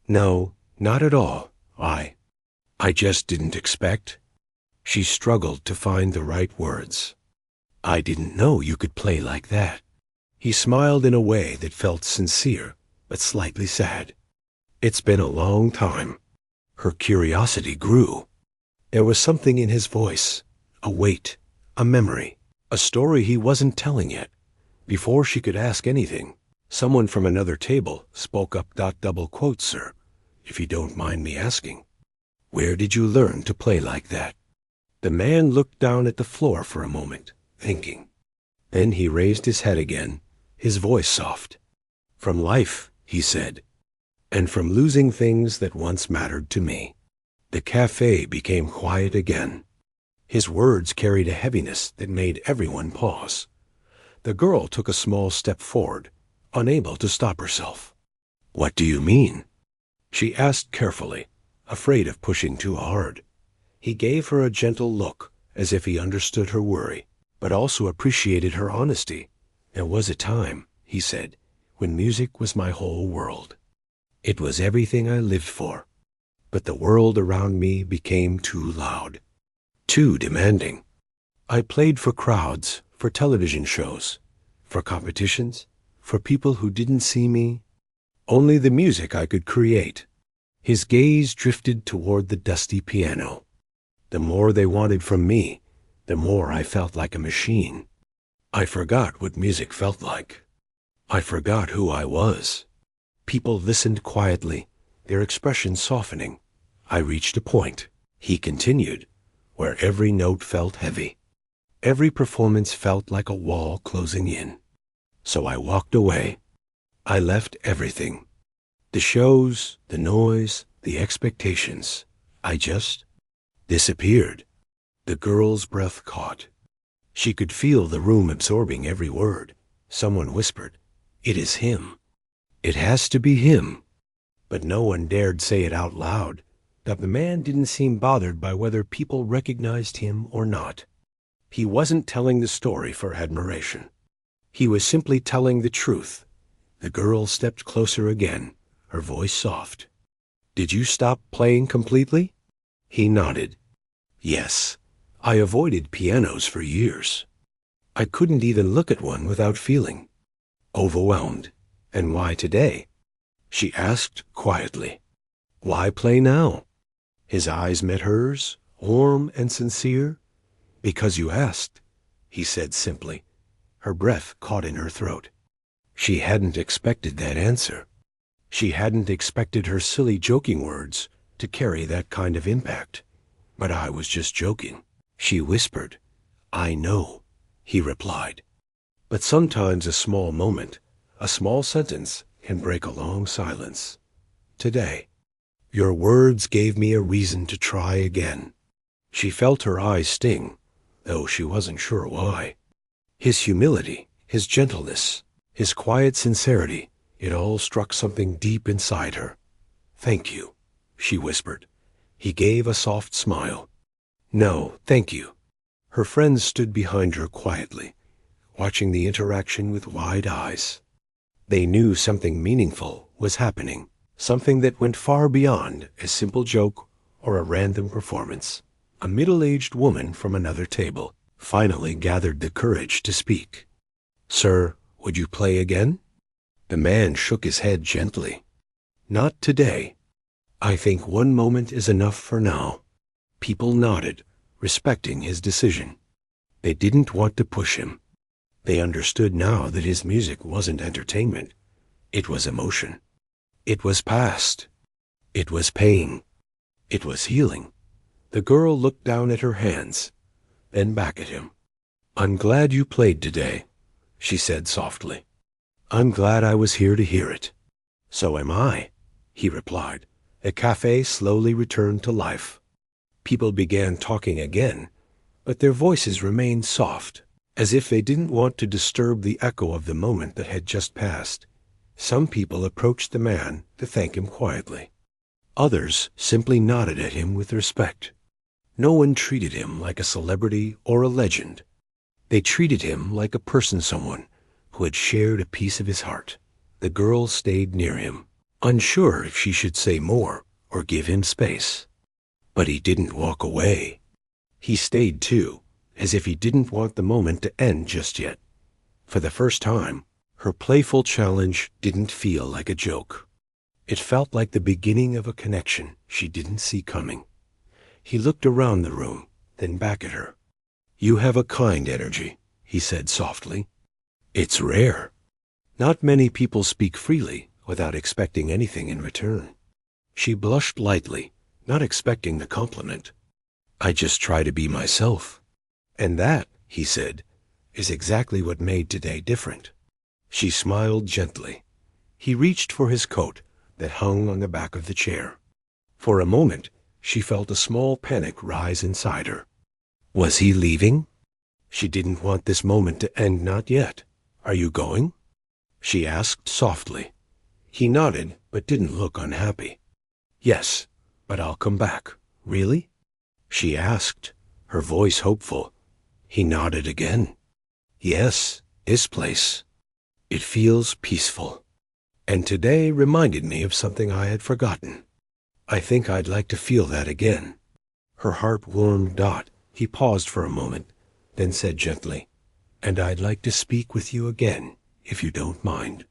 "No, not at all. I just didn't expect." She struggled to find the right words. "I didn't know you could play like that." He smiled in a way that felt sincere, but slightly sad. "It's been a long time." Her curiosity grew. There was something in his voice, a weight, a memory, a story he wasn't telling yet. Before she could ask anything, someone from another table spoke up. "Double quote, sir, if you don't mind me asking. Where did you learn to play like that?" The man looked down at the floor for a moment, thinking. Then he raised his head again, his voice soft. "From life," he said, "and from losing things that once mattered to me." The cafe became quiet again. His words carried a heaviness that made everyone pause. The girl took a small step forward, unable to stop herself. "What do you mean?" she asked carefully, afraid of pushing too hard. He gave her a gentle look, as if he understood her worry, but also appreciated her honesty. "There was a time," he said, "when music was my whole world. It was everything I lived for. But the world around me became too loud, too demanding. I played for crowds, for television shows, for competitions, for people who didn't see me. Only the music I could create." His gaze drifted toward the dusty piano. "The more they wanted from me, the more I felt like a machine. I forgot what music felt like. I forgot who I was." People listened quietly, their expressions softening. "I reached a point," he continued, "where every note felt heavy. Every performance felt like a wall closing in. So I walked away. I left everything. The shows, the noise, the expectations. I just disappeared." The girl's breath caught. She could feel the room absorbing every word. Someone whispered, "It is him. It has to be him." But no one dared say it out loud. That the man didn't seem bothered by whether people recognized him or not. He wasn't telling the story for admiration. He was simply telling the truth. The girl stepped closer again, her voice soft. "Did you stop playing completely?" He nodded. "Yes. I avoided pianos for years. I couldn't even look at one without feeling overwhelmed." "And why today?" she asked quietly. "Why play now?" His eyes met hers, warm and sincere. "Because you asked," he said simply. Her breath caught in her throat. She hadn't expected that answer. She hadn't expected her silly joking words to carry that kind of impact. But I was just joking, she whispered. I know, he replied. But sometimes a small moment, a small sentence can break a long silence. Today, your words gave me a reason to try again. She felt her eyes sting, though she wasn't sure why. His humility, his gentleness, his quiet sincerity, it all struck something deep inside her. Thank you, she whispered. He gave a soft smile. No, thank you. Her friends stood behind her quietly, watching the interaction with wide eyes. They knew something meaningful was happening, something that went far beyond a simple joke or a random performance. A middle-aged woman from another table finally gathered the courage to speak. Sir, would you play again? The man shook his head gently. Not today. I think one moment is enough for now. People nodded, respecting his decision. They didn't want to push him. They understood now that his music wasn't entertainment. It was emotion. It was past. It was pain. It was healing. The girl looked down at her hands, then back at him. I'm glad you played today, she said softly. I'm glad I was here to hear it. So am I, he replied. The cafe slowly returned to life. People began talking again, but their voices remained soft, as if they didn't want to disturb the echo of the moment that had just passed. Some people approached the man to thank him quietly. Others simply nodded at him with respect. No one treated him like a celebrity or a legend. They treated him like a person, someone who had shared a piece of his heart. The girl stayed near him, unsure if she should say more or give him space. But he didn't walk away. He stayed too, as if he didn't want the moment to end just yet. For the first time, her playful challenge didn't feel like a joke. It felt like the beginning of a connection she didn't see coming. He looked around the room, then back at her. You have a kind energy, he said softly. It's rare. Not many people speak freely without expecting anything in return. She blushed lightly, not expecting the compliment. I just try to be myself. And that, he said, is exactly what made today different. She smiled gently. He reached for his coat that hung on the back of the chair. For a moment, she felt a small panic rise inside her. Was he leaving? She didn't want this moment to end, not yet. Are you going? She asked softly. He nodded, but didn't look unhappy. Yes, but I'll come back. Really? She asked, her voice hopeful. He nodded again. Yes, this place. It feels peaceful. And today reminded me of something I had forgotten. I think I'd like to feel that again. Her heart warmed. He paused for a moment, then said gently, and I'd like to speak with you again, if you don't mind.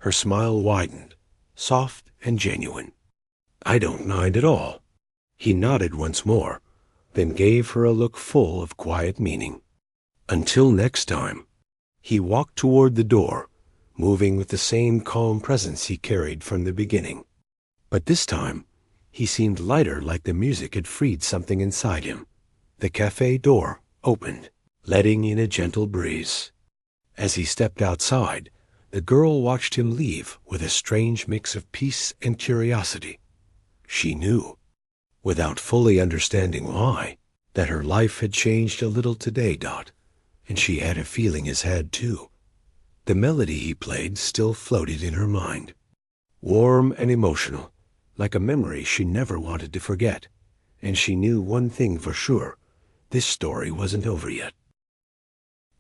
Her smile widened, soft and genuine. I don't mind at all. He nodded once more, then gave her a look full of quiet meaning. Until next time. He walked toward the door, moving with the same calm presence he carried from the beginning. But this time, he seemed lighter, like the music had freed something inside him. The cafe door opened, letting in a gentle breeze. As he stepped outside, the girl watched him leave with a strange mix of peace and curiosity. She knew, without fully understanding why, that her life had changed a little today, and she had a feeling his had too. The melody he played still floated in her mind, warm and emotional, like a memory she never wanted to forget. And she knew one thing for sure. This story wasn't over yet.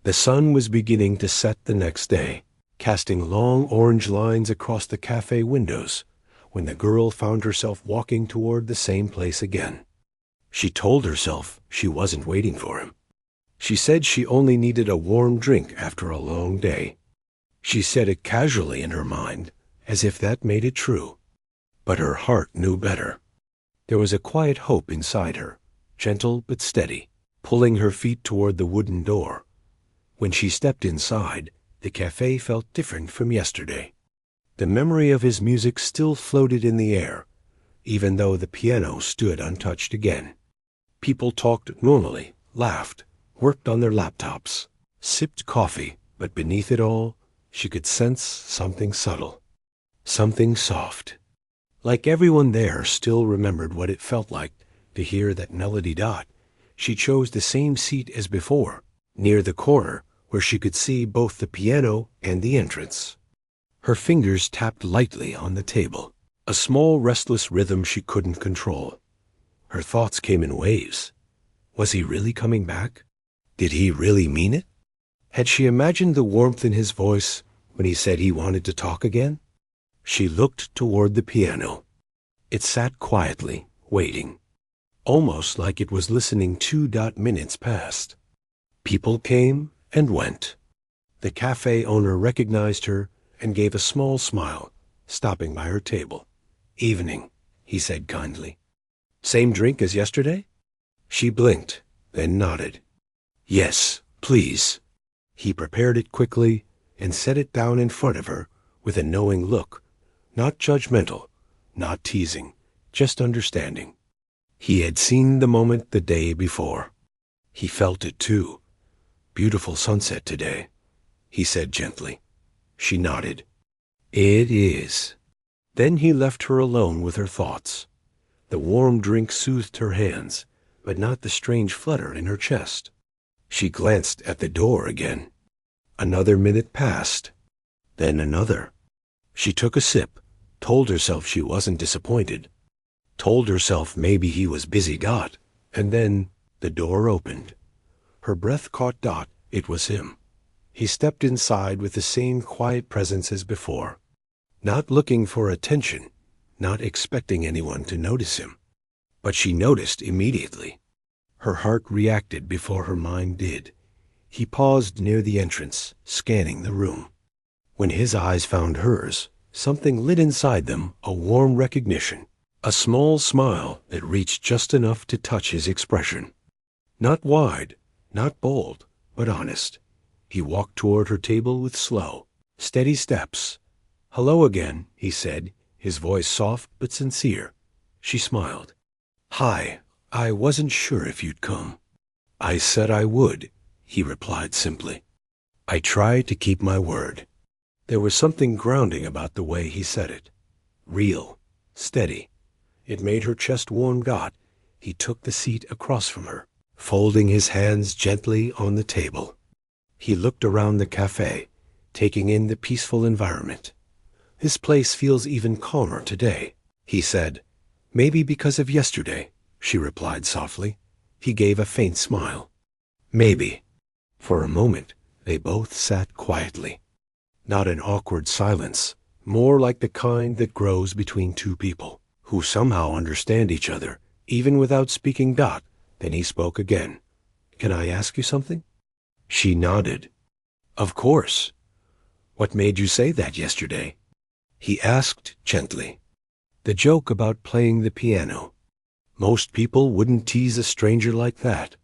The sun was beginning to set the next day, casting long orange lines across the cafe windows, when the girl found herself walking toward the same place again. She told herself she wasn't waiting for him. She said she only needed a warm drink after a long day. She said it casually in her mind, as if that made it true. But her heart knew better. There was a quiet hope inside her, gentle but steady, pulling her feet toward the wooden door. When she stepped inside, The cafe felt different from yesterday. The memory of his music still floated in the air, even though the piano stood untouched again. People talked normally, laughed, worked on their laptops, sipped coffee, but beneath it all, she could sense something subtle, something soft. Like everyone there still remembered what it felt like to hear that melody dot, she chose the same seat as before, near the corner where she could see both the piano and the entrance. Her fingers tapped lightly on the table, a small restless rhythm she couldn't control. Her thoughts came in waves. Was he really coming back? Did he really mean it? Had she imagined the warmth in his voice when he said he wanted to talk again? She looked toward the piano. It sat quietly, waiting, almost like it was listening 2 minutes past. People came and went. The cafe owner recognized her and gave a small smile, stopping by her table. "Evening," he said kindly. "Same drink as yesterday?" She blinked, then nodded. "Yes, please." He prepared it quickly and set it down in front of her with a knowing look, not judgmental, not teasing, just understanding. He had seen the moment the day before. He felt it too. "Beautiful sunset today," he said gently. She nodded. "It is." Then he left her alone with her thoughts. The warm drink soothed her hands, but not the strange flutter in her chest. She glanced at the door again. Another minute passed, then another. She took a sip, told herself she wasn't disappointed, told herself maybe he was busy got, and then the door opened. Her breath caught Dot. It was him. He stepped inside with the same quiet presence as before, not looking for attention, not expecting anyone to notice him. But she noticed immediately. Her heart reacted before her mind did. He paused near the entrance, scanning the room. When his eyes found hers, something lit inside them, a warm recognition, a small smile that reached just enough to touch his expression. Not wide, not bold, but honest. He walked toward her table with slow, steady steps. "Hello again," he said, his voice soft but sincere. She smiled. "Hi, I wasn't sure if you'd come." "I said I would," he replied simply. "I try to keep my word." There was something grounding about the way he said it. Real, steady. It made her chest warm. He took the seat across from her, folding his hands gently on the table. He looked around the cafe, taking in the peaceful environment. "This place feels even calmer today," he said. "Maybe because of yesterday," she replied softly. He gave a faint smile. "Maybe." For a moment, they both sat quietly. Not an awkward silence, more like the kind that grows between two people who somehow understand each other, even without speaking. Then he spoke again. "Can I ask you something?" She nodded. "Of course." "What made you say that yesterday?" He asked gently. "The joke about playing the piano. Most people wouldn't tease a stranger like that."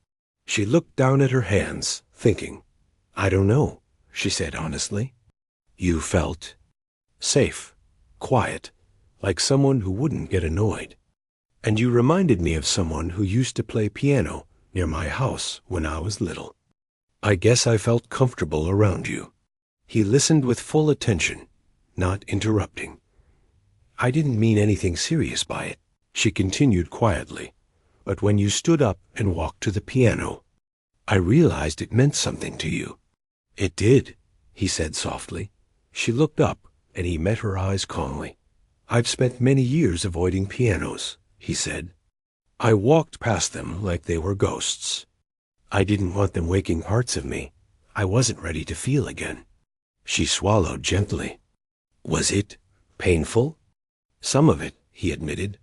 She looked down at her hands, thinking. "I don't know," she said honestly. "You felt safe, quiet, like someone who wouldn't get annoyed. And you reminded me of someone who used to play piano near my house when I was little. I guess I felt comfortable around you." He listened with full attention, not interrupting. "I didn't mean anything serious by it," she continued quietly. "But when you stood up and walked to the piano, I realized it meant something to you." "It did," he said softly. She looked up, and he met her eyes calmly. "I've spent many years avoiding pianos," he said. "I walked past them like they were ghosts. I didn't want them waking parts of me I wasn't ready to feel again." She swallowed gently. "Was it painful?" "Some of it," he admitted,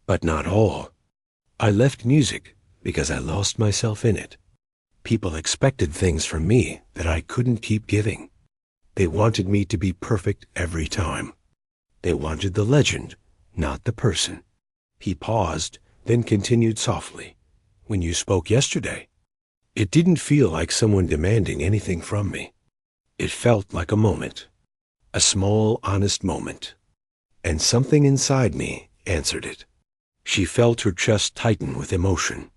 "but not all. I left music because I lost myself in it. People expected things from me that I couldn't keep giving. They wanted me to be perfect every time. They wanted the legend, not the person." He paused, then continued softly. "When you spoke yesterday, it didn't feel like someone demanding anything from me. It felt like a moment, a small, honest moment, and something inside me answered it. She felt her chest tighten with emotion.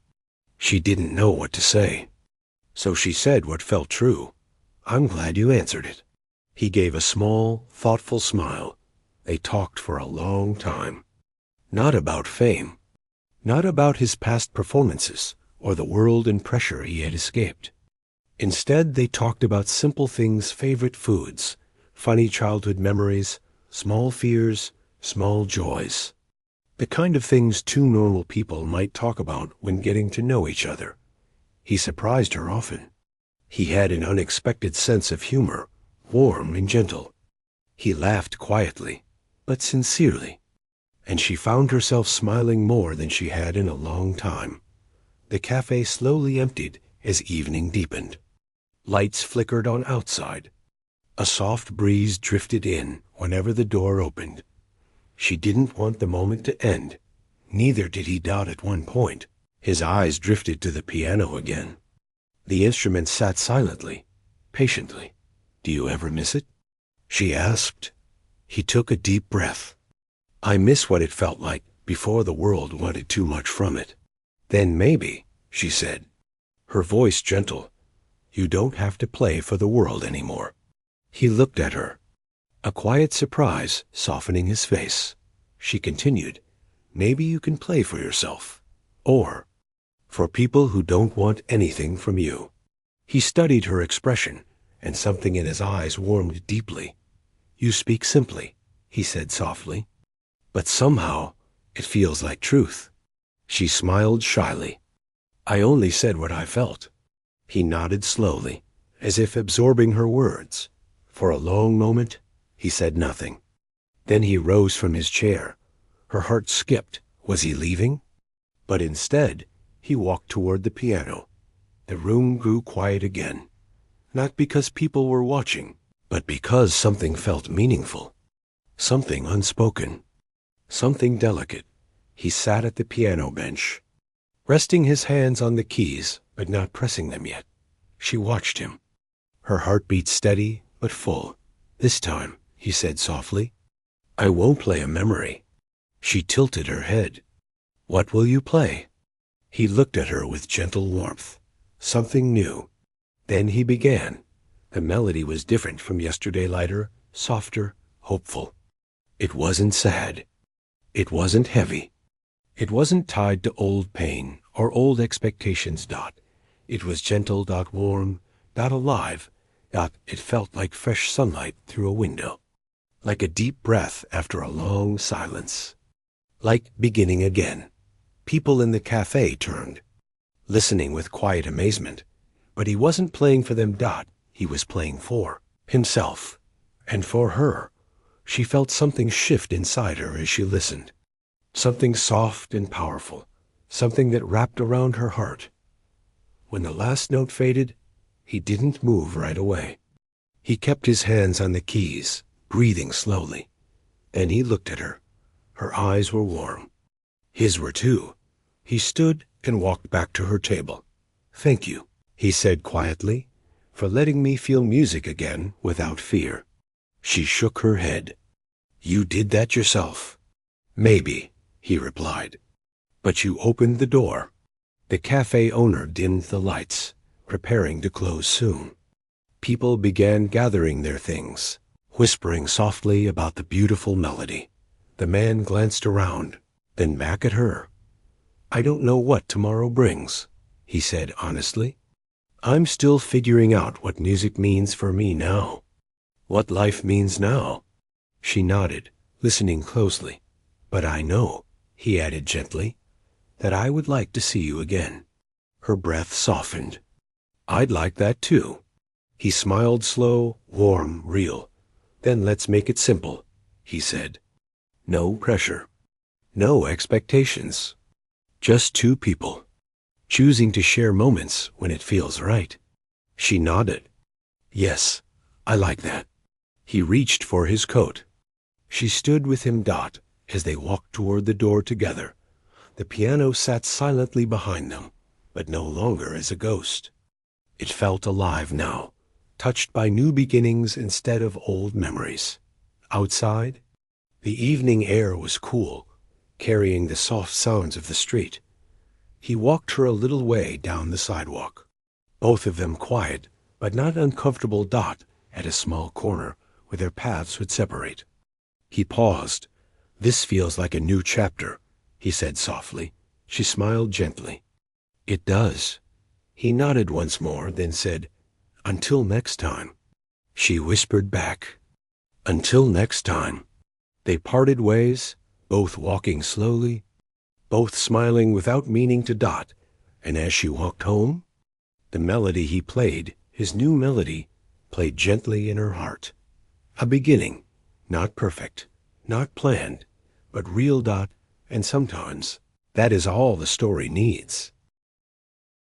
She didn't know what to say, so she said what felt true. "I'm glad you answered it." He gave a small, thoughtful smile. They talked for a long time. Not about fame, not about his past performances or the world and pressure he had escaped. Instead, they talked about simple things, favorite foods, funny childhood memories, small fears, small joys. The kind of things two normal people might talk about when getting to know each other. He surprised her often. He had an unexpected sense of humor, warm and gentle. He laughed quietly, but sincerely, and she found herself smiling more than she had in a long time. The cafe slowly emptied as evening deepened. Lights flickered on outside. A soft breeze drifted in whenever the door opened. She didn't want the moment to end. Neither did he doubt at one point. His eyes drifted to the piano again. The instrument sat silently, patiently. "Do you ever miss it?" she asked. He took a deep breath. "I miss what it felt like before the world wanted too much from it." "Then maybe," she said, her voice gentle, "you don't have to play for the world anymore." He looked at her, a quiet surprise softening his face. She continued, "Maybe you can play for yourself, or for people who don't want anything from you." He studied her expression, and something in his eyes warmed deeply. "You speak simply," he said softly, "but somehow it feels like truth." She smiled shyly. "I only said what I felt." He nodded slowly, as if absorbing her words. For a long moment, he said nothing. Then he rose from his chair. Her heart skipped. Was he leaving? But instead, he walked toward the piano. The room grew quiet again, not because people were watching, but because something felt meaningful, something unspoken, something delicate. He sat at the piano bench, resting his hands on the keys, but not pressing them yet. She watched him, her heartbeat steady but full. "This time," he said softly, "I won't play a memory." She tilted her head. "What will you play?" He looked at her with gentle warmth. Something new. Then he began. The melody was different from yesterday, lighter, softer, hopeful. It wasn't sad. It wasn't heavy. It wasn't tied to old pain or old expectations. It was gentle, warm, alive. It felt like fresh sunlight through a window, like a deep breath after a long silence, like beginning again. People in the cafe turned, listening with quiet amazement. But he wasn't playing for them. He was playing for himself. And for her, she felt something shift inside her as she listened. Something soft and powerful, something that wrapped around her heart. When the last note faded, he didn't move right away. He kept his hands on the keys, breathing slowly. And he looked at her. Her eyes were warm. His were too. He stood and walked back to her table. "Thank you," he said quietly, "for letting me feel music again without fear." She shook her head. "You did that yourself." "Maybe," he replied. "But you opened the door." The cafe owner dimmed the lights, preparing to close soon. People began gathering their things, whispering softly about the beautiful melody. The man glanced around, then back at her. "I don't know what tomorrow brings," he said honestly. "I'm still figuring out what music means for me now, what life means now." She nodded, listening closely. "But I know," he added gently, "that I would like to see you again." Her breath softened. "I'd like that too." He smiled, slow, warm, real. "Then let's make it simple," he said. "No pressure, no expectations. Just two people, choosing to share moments when it feels right." She nodded. "Yes, I like that." He reached for his coat. She stood with him. As they walked toward the door together, the piano sat silently behind them, but no longer as a ghost. It felt alive now, touched by new beginnings instead of old memories. Outside, the evening air was cool, carrying the soft sounds of the street. He walked her a little way down the sidewalk, both of them quiet, but not uncomfortable dot at a small corner where their paths would separate. He paused. "This feels like a new chapter," he said softly. She smiled gently. "It does." He nodded once more, then said, "Until next time." She whispered back, "Until next time." They parted ways, both walking slowly, both smiling without meaning to Dot, and as she walked home, the melody he played, his new melody, played gently in her heart. A beginning, not perfect, not planned, but real, Dot, and sometimes that is all the story needs.